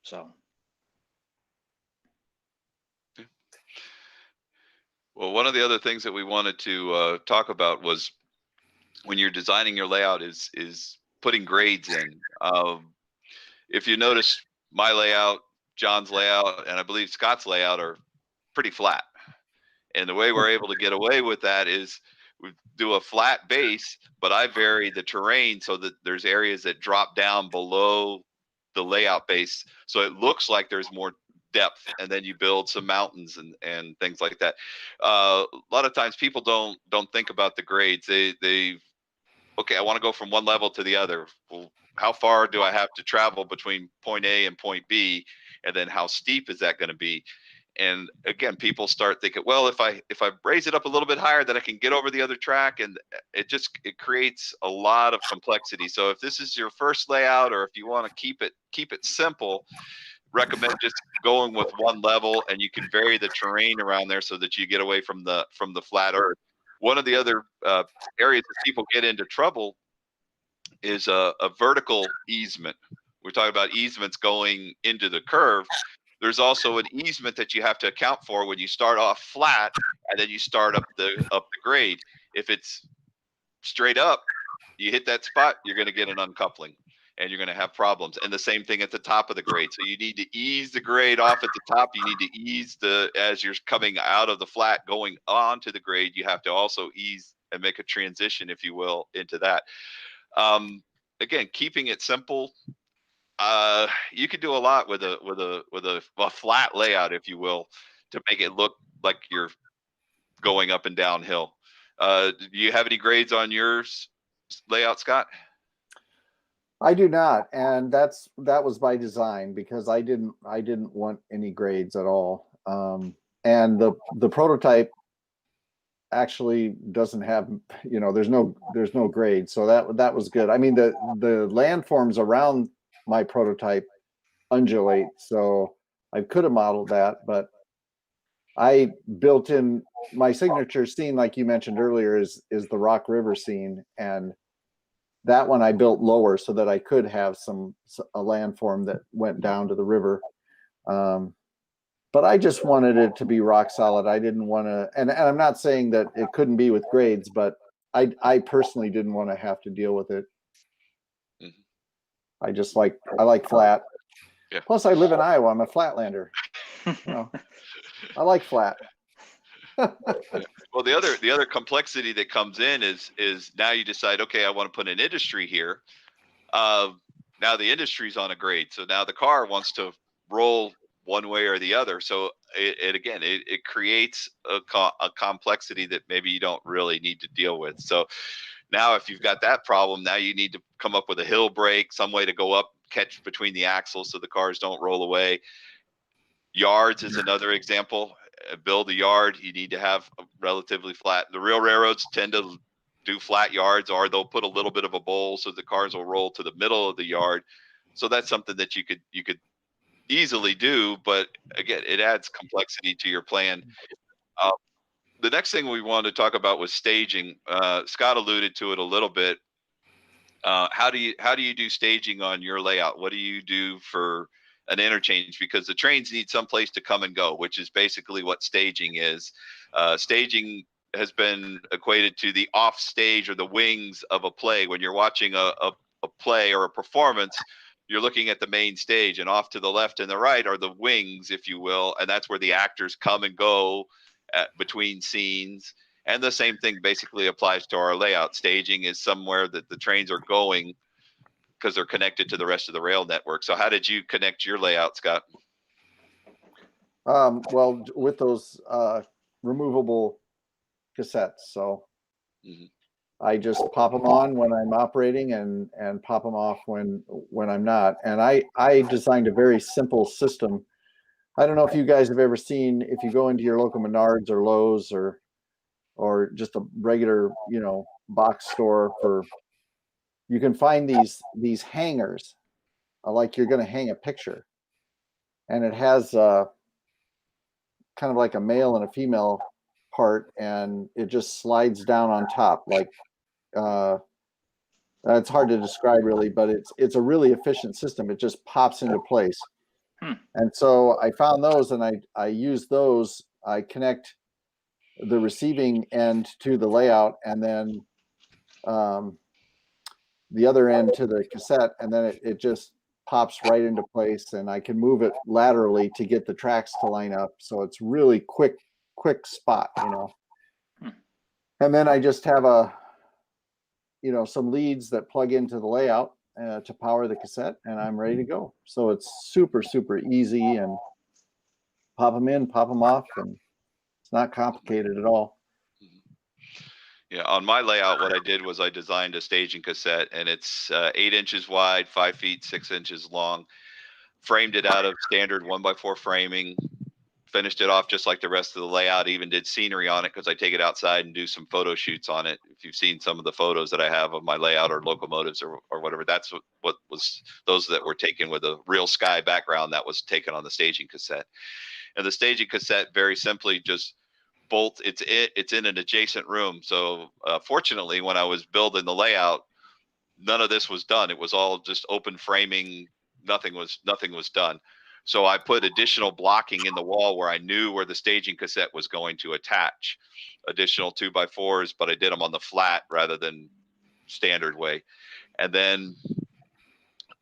So. Well, one of the other things that we wanted to talk about was when you're designing your layout is putting grades in. If you notice, my layout, John's layout, and I believe Scott's layout are pretty flat. And the way we're able to get away with that is we do a flat base, but I vary the terrain so that there's areas that drop down below the layout base, so it looks like there's more depth, and then you build some mountains and things like that. A lot of times people don't think about the grades. They okay, I want to go from one level to the other. Well, how far do I have to travel between point A and point B, and then how steep is that going to be? And again, people start thinking, well, if I raise it up a little bit higher, then I can get over the other track, and it creates a lot of complexity. So if this is your first layout, or if you want to keep it simple, recommend just going with one level, and you can vary the terrain around there so that you get away from the flat earth. One of the other areas that people get into trouble is a vertical easement. We're talking about easements going into the curve. There's also an easement that you have to account for when you start off flat and then you start up the grade. If it's straight up, you hit that spot, you're going to get an uncoupling and you're going to have problems. And the same thing at the top of the grade. So you need to ease the grade off at the top. You need to ease as you're coming out of the flat going on to the grade, you have to also ease and make a transition, if you will, into that. Again, keeping it simple. You could do a lot with a flat layout, if you will, to make it look like you're going up and downhill. Do you have any grades on yours layout, Scott? I do not, and that was by design because I didn't want any grades at all. And the prototype actually doesn't have, there's no grade, so that was good. I mean, the landforms around my prototype undulate, so I could have modeled that, but I built in my signature scene, like you mentioned earlier, is the Rock River scene, and that one I built lower so that I could have a landform that went down to the river. But I just wanted it to be rock solid. I didn't want to, and I'm not saying that it couldn't be with grades, but I personally didn't want to have to deal with it. Mm-hmm. I like flat. Yeah. Plus I live in Iowa. I'm a flatlander. I like flat. Well, the other complexity that comes in is now you decide, okay, I want to put an industry here. Now the industry's on a grade, so now the car wants to roll one way or the other. So it creates a complexity that maybe you don't really need to deal with. So now if you've got that problem, now you need to come up with a hill brake, some way to go up, catch between the axles so the cars don't roll away. Yards is another example. Build a yard, you need to have a relatively flat. The real railroads tend to do flat yards, or they'll put a little bit of a bowl so the cars will roll to the middle of the yard. So that's something that you could easily do, but again, it adds complexity to your plan. The next thing we wanted to talk about was staging. Scott alluded to it a little bit. How do you do staging on your layout? What do you do for an interchange? Because the trains need some place to come and go, which is basically what staging is. Staging has been equated to the off stage or the wings of a play. When you're watching a play or a performance, you're looking at the main stage, and off to the left and the right are the wings, if you will, and that's where the actors come and go between scenes. And the same thing basically applies to our layout. Staging is somewhere that the trains are going because they're connected to the rest of the rail network. So how did you connect your layout, Scott? Well, with those removable cassettes, so I just pop them on when I'm operating and pop them off when I'm not. And I designed a very simple system. I don't know if you guys have ever seen, if you go into your local Menards or Lowe's or just a regular, box store, you can find these hangers, like you're going to hang a picture, and it has kind of like a male and a female part, and it just slides down on top. Like it's hard to describe really, but it's a really efficient system. It just pops into place. And so I found those, and I use those. I connect the receiving end to the layout, and then the other end to the cassette, and then it just pops right into place, and I can move it laterally to get the tracks to line up. So it's really quick spot, And then I just have some leads that plug into the layout to power the cassette, and I'm ready to go. So it's super, super easy, and pop them in, pop them off, and it's not complicated at all. Yeah, on my layout, what I did was I designed a staging cassette, and it's 8 inches wide, 5 feet 6 inches long. Framed it out of standard 1x4 framing. Finished it off just like the rest of the layout. Even did scenery on it because I take it outside and do some photo shoots on it. If you've seen some of the photos that I have of my layout or locomotives or whatever, that's what was those that were taken with a real sky background that was taken on the staging cassette. And the staging cassette very simply just bolt it's in an adjacent room. So fortunately, when I was building the layout, none of this was done. It was all just open framing. Nothing was done. So I put additional blocking in the wall where I knew where the staging cassette was going to attach. Additional 2x4s, but I did them on the flat rather than standard way. And then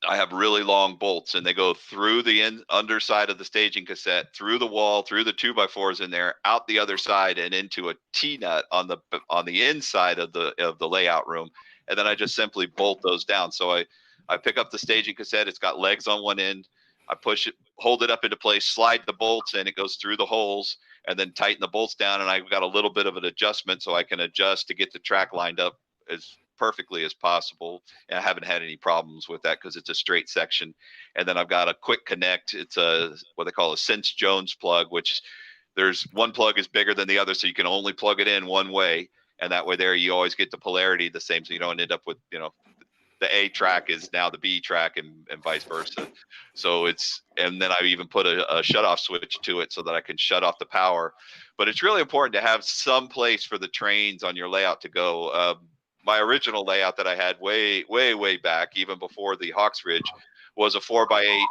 I have really long bolts, and they go through the underside of the staging cassette, through the wall, through the 2x4s in there, out the other side, and into a T-nut on the inside of the layout room. And then I just simply bolt those down. So I pick up the staging cassette. It's got legs on one end. I push it, hold it up into place, slide the bolts in. It goes through the holes, and then tighten the bolts down. And I've got a little bit of an adjustment so I can adjust to get the track lined up as perfectly as possible. And I haven't had any problems with that because it's a straight section. And then I've got a quick connect. It's a what they call a Sense Jones plug, which there's one plug is bigger than the other, so you can only plug it in one way. And that way there, you always get the polarity the same, so you don't end up with, you know, the A track is now the B track and vice versa. So it's, and then I even put a shut off switch to it so that I can shut off the power. But it's really important to have some place for the trains on your layout to go. My original layout that I had way back, even before the Hawks Ridge, was a 4x8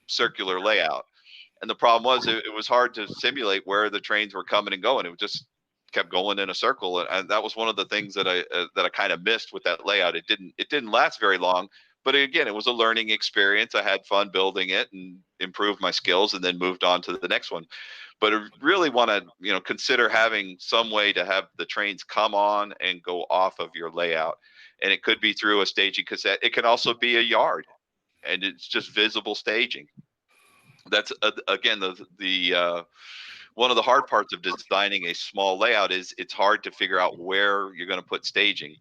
circular layout. And the problem was it was hard to simulate where the trains were coming and going. It was just kept going in a circle, and that was one of the things that I kind of missed with that layout. It didn't last very long, but again, it was a learning experience. I had fun building it and improved my skills, and then moved on to the next one. But I really want to, you know, consider having some way to have the trains come on and go off of your layout, and it could be through a staging cassette. It can also be a yard, and it's just visible staging. That's again the one of the hard parts of designing a small layout is it's hard to figure out where you're going to put staging.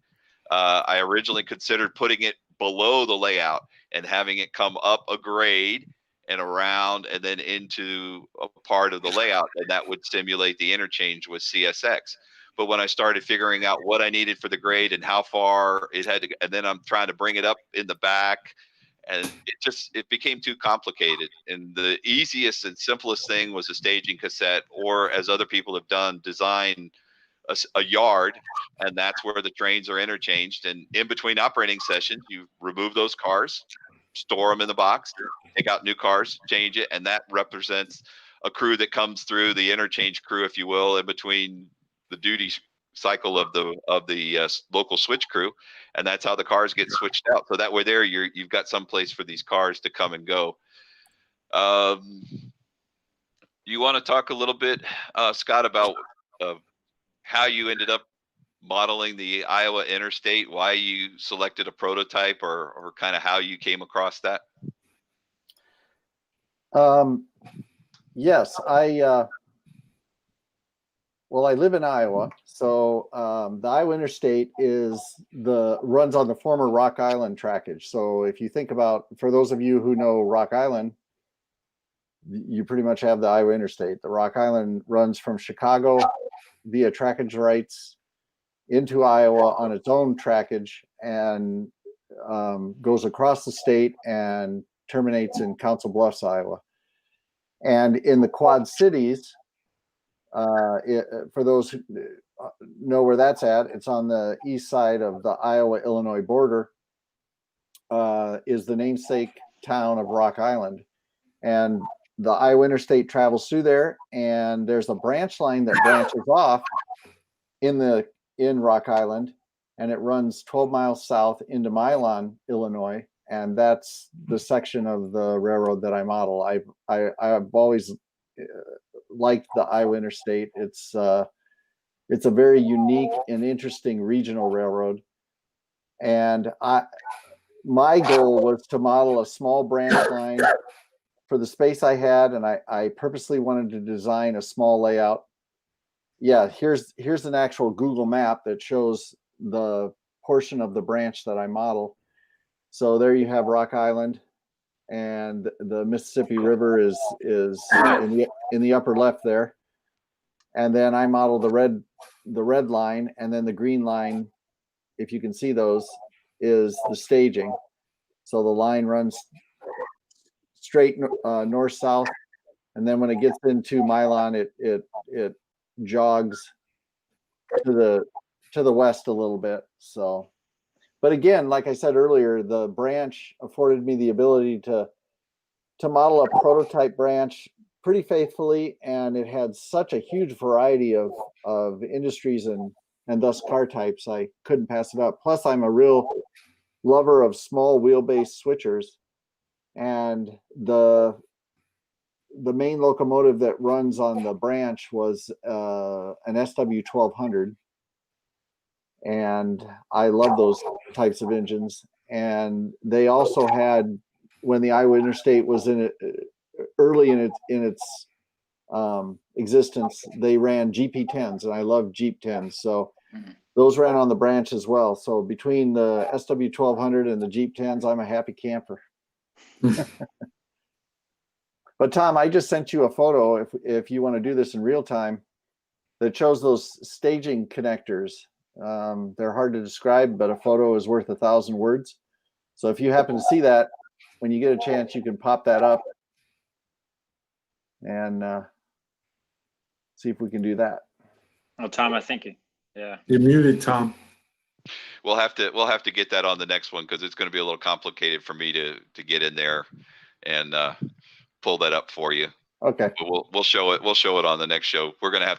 I originally considered putting it below the layout and having it come up a grade and around and then into a part of the layout, and that would simulate the interchange with CSX. But when I started figuring out what I needed for the grade and how far it had to, and then I'm trying to bring it up in the back, and it became too complicated. And the easiest and simplest thing was a staging cassette, or as other people have done, design a yard, and that's where the trains are interchanged. And in between operating sessions, you remove those cars, store them in the box, take out new cars, change it, and that represents a crew that comes through, the interchange crew, if you will, in between the duty cycle of the local switch crew, and that's how the cars get switched out. So that way there you've got some place for these cars to come and go. You want to talk a little bit, Scott, about how you ended up modeling the Iowa Interstate, why you selected a prototype, or kind of how you came across that? Yes, well, I live in Iowa, so the Iowa Interstate runs on the former Rock Island trackage. So if you think about, for those of you who know Rock Island, you pretty much have the Iowa Interstate. The Rock Island runs from Chicago via trackage rights into Iowa on its own trackage, and goes across the state and terminates in Council Bluffs, Iowa. And in the Quad Cities, for those who know where that's at, it's on the east side of the Iowa-Illinois border, is the namesake town of Rock Island. And the Iowa Interstate travels through there, and there's a branch line that branches off in Rock Island, and it runs 12 miles south into Milan, Illinois, and that's the section of the railroad that I model. I've always liked the Iowa Interstate. It's a very unique and interesting regional railroad, and my goal was to model a small branch line for the space I had, and I purposely wanted to design a small layout. Yeah, here's an actual Google map that shows the portion of the branch that I model. So there you have Rock Island, and the Mississippi River is in the upper left there. And then I model the red line, and then the green line, if you can see those, is the staging. So the line runs straight north south, and then when it gets into Milan, it jogs to the west a little bit. So, but again, like I said earlier, the branch afforded me the ability to model a prototype branch pretty faithfully, and it had such a huge variety of industries and thus car types, I couldn't pass it up. Plus, I'm a real lover of small wheelbase switchers, and the main locomotive that runs on the branch was an SW1200, and I love those types of engines. and they also had, when the Iowa Interstate was in it early in its existence, they ran GP10s, and I love Jeep 10s, so those ran on the branch as well. So between the SW1200 and the Jeep 10s, I'm a happy camper. But Tom, I just sent you a photo, if you want to do this in real time, that shows those staging connectors. They're hard to describe, but a photo is worth 1,000 words. So if you happen to see that, when you get a chance, you can pop that up and see if we can do that. Oh, Tom, I think yeah. You're muted, Tom. We'll have to get that on the next one, because it's going to be a little complicated for me to get in there and pull that up for you. Okay. But we'll show it. We'll show it on the next show. We're gonna have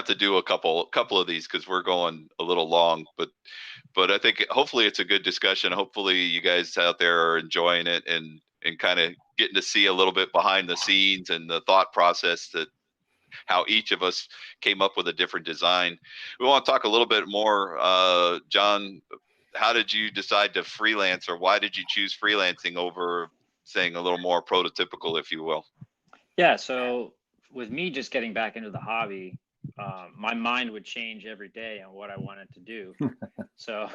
to do a couple of these, because we're going a little long. But I think hopefully it's a good discussion. Hopefully you guys out there are enjoying it and kind of getting to see a little bit behind the scenes and the thought process, that how each of us came up with a different design. We want to talk a little bit more, John. How did you decide to freelance, or why did you choose freelancing over saying a little more prototypical, if you will? Yeah, so with me just getting back into the hobby, my mind would change every day on what I wanted to do. So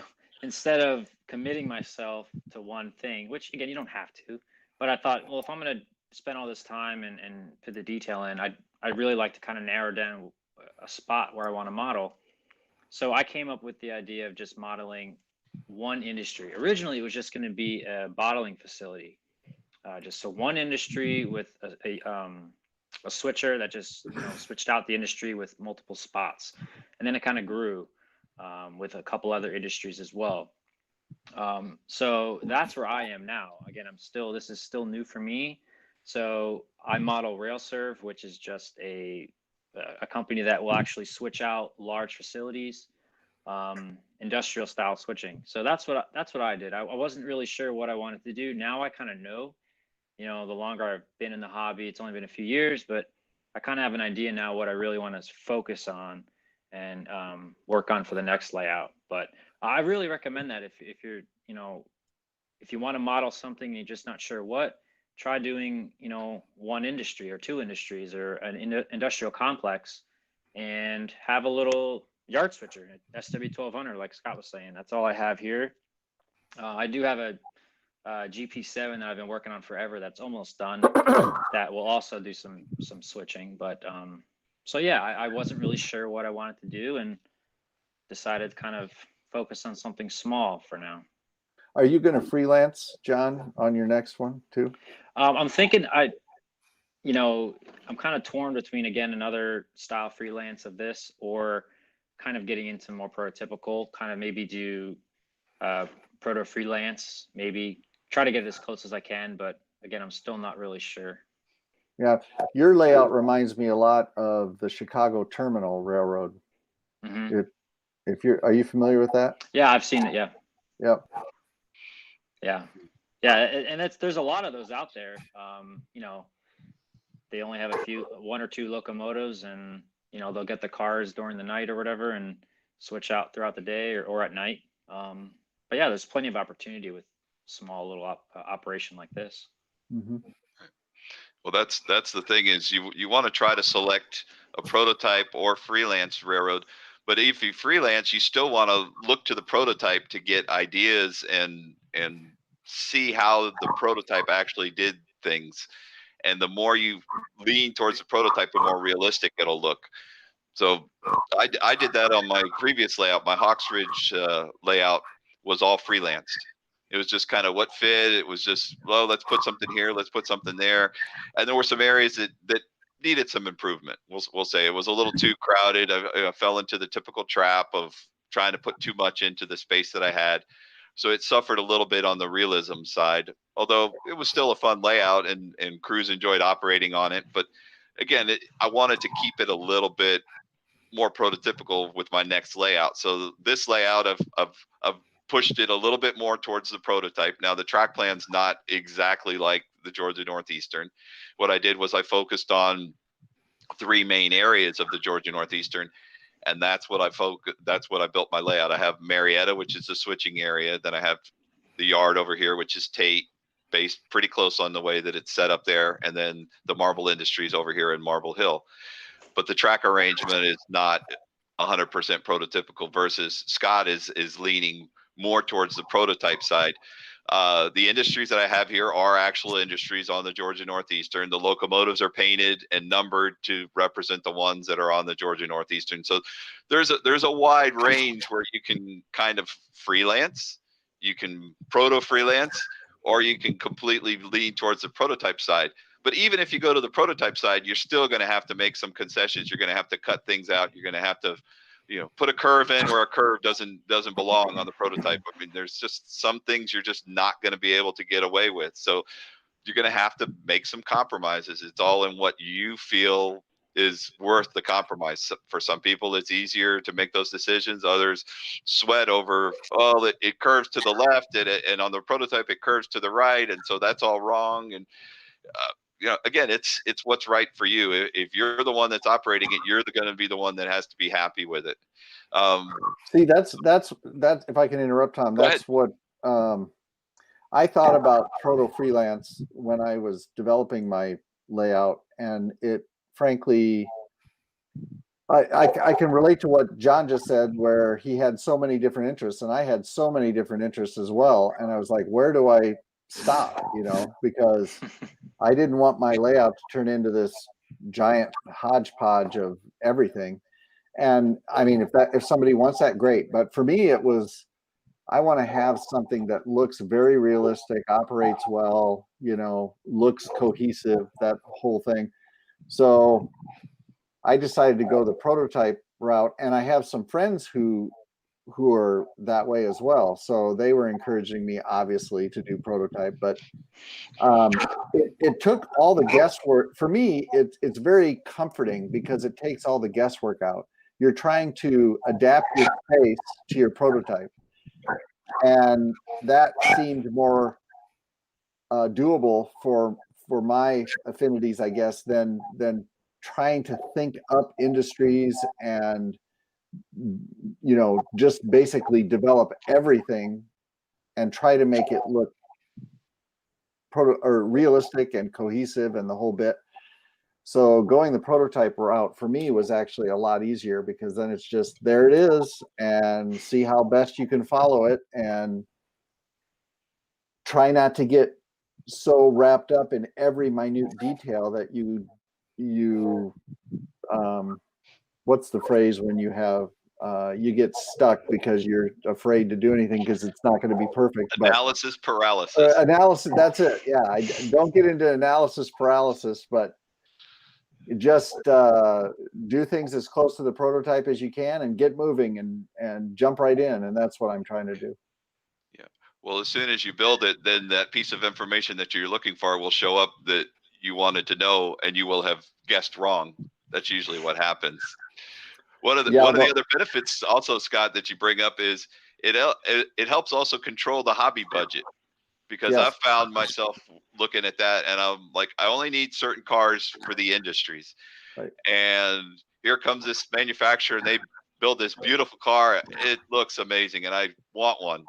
instead of committing myself to one thing, which again, you don't have to, but I thought, well, if I'm going to spend all this time and put the detail in, I'd really like to kind of narrow down a spot where I want to model. So I came up with the idea of just modeling one industry. Originally, it was just going to be a bottling facility. Just so one industry with a switcher that just switched out the industry with multiple spots, and then it kind of grew with a couple other industries as well. So that's where I am now. Again, this is still new for me. So I model RailServe, which is just a company that will actually switch out large facilities, industrial style switching. So that's what I did. I wasn't really sure what I wanted to do. Now I kind of know. The longer I've been in the hobby, it's only been a few years, but I kind of have an idea now what I really want to focus on and work on for the next layout. But I really recommend that if you're, if you want to model something and you're just not sure what, try doing, one industry or two industries or an industrial complex, and have a little yard switcher, SW1200, like Scott was saying. That's all I have here. I do have a GP7 that I've been working on forever. That's almost done. That will also do some switching. But so yeah, I wasn't really sure what I wanted to do, and decided to kind of focus on something small for now. Are you going to freelance, John, on your next one too? I'm thinking I'm kind of torn between, again, another style freelance of this, or kind of getting into more prototypical, kind of maybe do proto freelance, maybe try to get as close as I can, but again, I'm still not really sure. Yeah, your layout reminds me a lot of the Chicago Terminal Railroad. Mm-hmm. Are you familiar with that? Yeah, I've seen it. Yeah. Yep. Yeah. And there's a lot of those out there. They only have one or two locomotives, and they'll get the cars during the night or whatever and switch out throughout the day or at night. But yeah, there's plenty of opportunity with small little operation like this. Mm-hmm. Well, that's the thing, is you want to try to select a prototype or freelance railroad, but if you freelance, you still want to look to the prototype to get ideas and see how the prototype actually did things. And the more you lean towards the prototype, the more realistic it'll look. So I did that on my previous layout. My Hawks Ridge layout was all freelanced. It was just kind of what fit. It was just, well, let's put something here, let's put something there. And there were some areas that needed some improvement. We'll say it was a little too crowded. I fell into the typical trap of trying to put too much into the space that I had. So it suffered a little bit on the realism side, although it was still a fun layout, and crews enjoyed operating on it. But again, I wanted to keep it a little bit more prototypical with my next layout. So this layout of pushed it a little bit more towards the prototype. Now the track plan's not exactly like the Georgia Northeastern. What I did was I focused on 3 main areas of the Georgia Northeastern, and that's what I built my layout. I have Marietta, which is the switching area. Then I have the yard over here, which is Tate, based pretty close on the way that it's set up there, and then the Marble Industries over here in Marble Hill. But the track arrangement is not 100% prototypical, versus Scott is leaning more towards the prototype side. The industries that I have here are actual industries on the Georgia Northeastern. The locomotives are painted and numbered to represent the ones that are on the Georgia Northeastern. So there's a wide range where you can kind of freelance, you can proto freelance, or you can completely lean towards the prototype side. But even if you go to the prototype side, you're still going to have to make some concessions. You're going to have to cut things out. You're going to have to, put a curve in where a curve doesn't belong on the prototype. I mean, there's just some things you're just not going to be able to get away with. So you're going to have to make some compromises. It's all in what you feel is worth the compromise. For some people, it's easier to make those decisions. Others sweat over, it curves to the left, and on the prototype it curves to the right, and so that's all wrong. And again, it's what's right for you. If you're the one that's operating it, you're going to be the one that has to be happy with it. See, that's if I can interrupt, Tom, that's what I thought about proto freelance when I was developing my layout, and it frankly, I can relate to what John just said, where he had so many different interests and I had so many different interests as well. And I was like, where do I stop? Because I didn't want my layout to turn into this giant hodgepodge of everything. And I mean, if somebody wants that, great. But for me, it was, I want to have something that looks very realistic, operates well, looks cohesive, that whole thing. So I decided to go the prototype route, and I have some friends who are that way as well. So they were encouraging me, obviously, to do prototype, but it took all the guesswork. For me, it's very comforting because it takes all the guesswork out. You're trying to adapt your pace to your prototype, and that seemed more doable for my affinities, I guess, than trying to think up industries and just basically develop everything and try to make it look realistic and cohesive and the whole bit. So going the prototype route for me was actually a lot easier, because then it's just, there it is, and see how best you can follow it, and try not to get so wrapped up in every minute detail that you what's the phrase when you have you get stuck because you're afraid to do anything because it's not going to be perfect. Analysis paralysis. Analysis, that's it. Yeah, I don't get into analysis paralysis, but just do things as close to the prototype as you can and get moving and jump right in. And that's what I'm trying to do. Yeah. Well, as soon as you build it, then that piece of information that you're looking for will show up that you wanted to know, and you will have guessed wrong. That's usually what happens. One of the other benefits also, Scott, that you bring up is it helps also control the hobby budget, because Yes. I've found myself looking at that, and I'm like, I only need certain cars for the industries. Right. And here comes this manufacturer, and they build this beautiful car. It looks amazing, and I want one,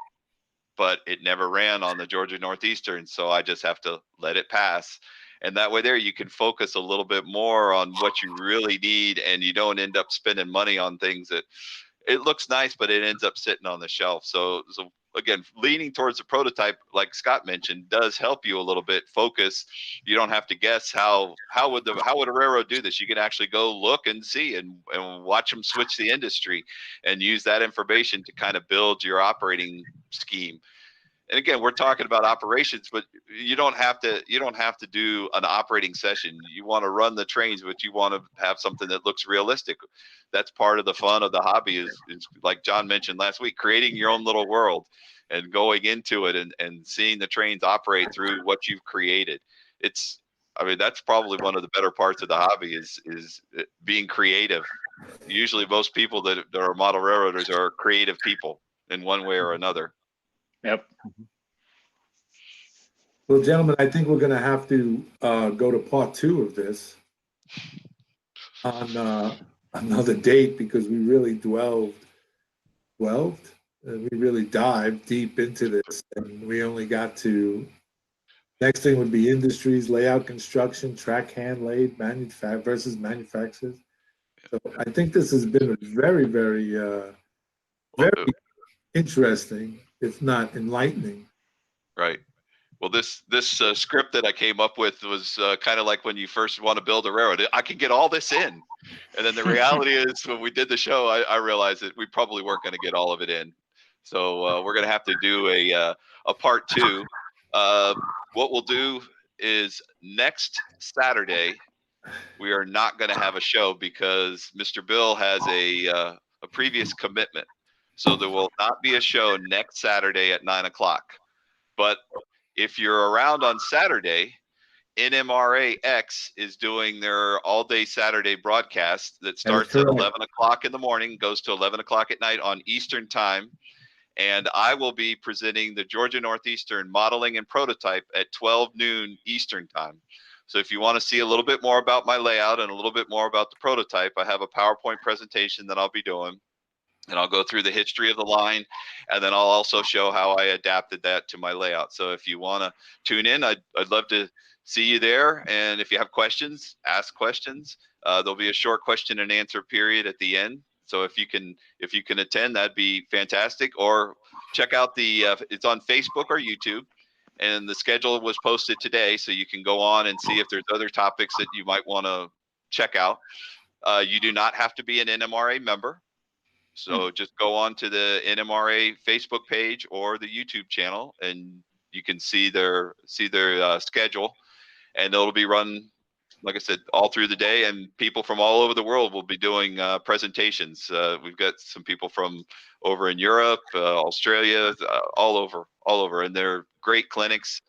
but it never ran on the Georgia Northeastern, so I just have to let it pass. And that way there, you can focus a little bit more on what you really need, and you don't end up spending money on things that it looks nice, but it ends up sitting on the shelf. So again, leaning towards the prototype, like Scott mentioned, does help you a little bit focus. You don't have to guess how would a railroad do this. You can actually go look and see and watch them switch the industry, and use that information to kind of build your operating scheme. And again, we're talking about operations, but you don't have to do an operating session. You want to run the trains, but you want to have something that looks realistic. That's part of the fun of the hobby is like John mentioned last week, creating your own little world and going into it and seeing the trains operate through what you've created. That's probably one of the better parts of the hobby is being creative. Usually most people that are model railroaders are creative people in one way or another. Yep. Well, gentlemen, I think we're going to have to go to part 2 of this on another date, because we really dwelled we really dived deep into this, and we only got to, next thing would be industries, layout, construction, track, hand laid, versus manufacturers. So I think this has been a very, very, very interesting, if not enlightening. Right. Well, this script that I came up with was kind of like when you first want to build a railroad. I can get all this in, and then the reality is when we did the show, I realized that we probably weren't going to get all of it in. So we're going to have to do a part two. What we'll do is next Saturday we are not going to have a show because Mr. Bill has a previous commitment, so there will not be a show next Saturday at 9 o'clock. But if you're around on Saturday, NMRAX is doing their all-day Saturday broadcast that starts at 11 o'clock in the morning, goes to 11 o'clock at night on Eastern Time. And I will be presenting the Georgia Northeastern Modeling and Prototype at 12 noon Eastern Time. So if you want to see a little bit more about my layout and a little bit more about the prototype, I have a PowerPoint presentation that I'll be doing. And I'll go through the history of the line, and then I'll also show how I adapted that to my layout. So if you want to tune in, I'd love to see you there. And if you have questions, ask questions. There'll be a short question and answer period at the end. So if you can attend, that'd be fantastic. Or check out it's on Facebook or YouTube, and the schedule was posted today, so you can go on and see if there's other topics that you might want to check out. You do not have to be an NMRA member. So just go on to the NMRA Facebook page or the YouTube channel, and you can see their schedule, and it'll be run, like I said, all through the day, and people from all over the world will be doing presentations. We've got some people from over in Europe, Australia, all over, and they're great clinics.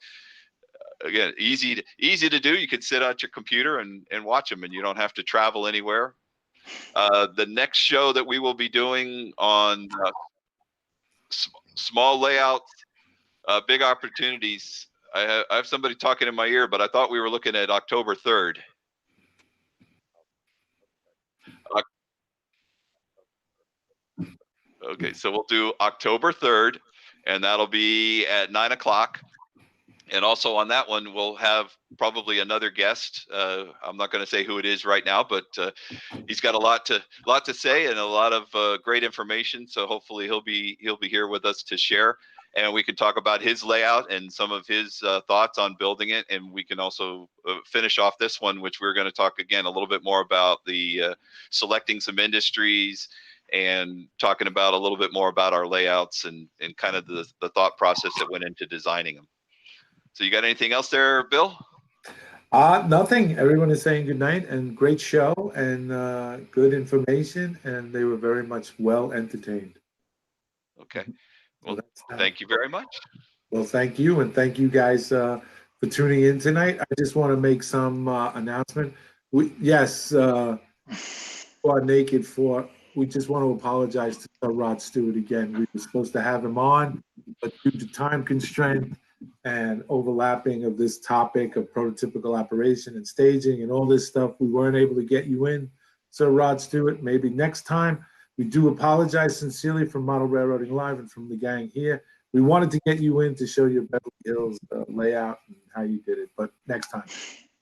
Again, easy to do. You can sit at your computer and watch them, and you don't have to travel anywhere. The next show that we will be doing on small layouts, big opportunities. I have somebody talking in my ear, but I thought we were looking at October 3rd. Okay, so we'll do October 3rd, and that'll be at 9 o'clock. And also on that one, we'll have probably another guest. I'm not going to say who it is right now, but he's got a lot to say and a lot of great information. So hopefully he'll be here with us to share, and we can talk about his layout and some of his thoughts on building it. And we can also finish off this one, which we're going to talk again a little bit more about the selecting some industries and talking about a little bit more about our layouts and kind of the thought process that went into designing them. So you got anything else there, Bill? Nothing. Everyone is saying good night, and great show and good information, and they were very much well entertained. Okay. Well, So thank you very much. Well, thank you, and thank you guys for tuning in tonight. I just want to make some announcement. We just want to apologize to Rod Stewart again. We were supposed to have him on, but due to time constraint and overlapping of this topic of prototypical operation and staging and all this stuff, we weren't able to get you in. So Rod Stewart, maybe next time. We do apologize sincerely from Model Railroading Live and from the gang here. We wanted to get you in to show your Beverly Hills layout and how you did it, but next time.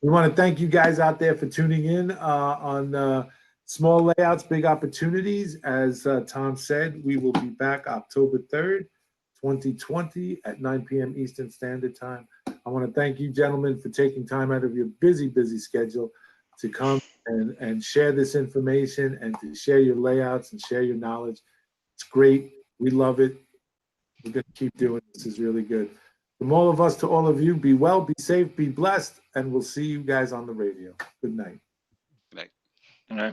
We want to thank you guys out there for tuning in on Small Layouts, Big Opportunities. As Tom said, we will be back October 3rd. 2020 at 9 p.m. Eastern Standard Time. I want to thank you, gentlemen, for taking time out of your busy schedule to come and share this information and to share your layouts and share your knowledge. It's great. We love it. We're going to keep doing this. It's really good. From all of us to all of you, be well, be safe, be blessed, and we'll see you guys on the radio. Good night. Good night. All right.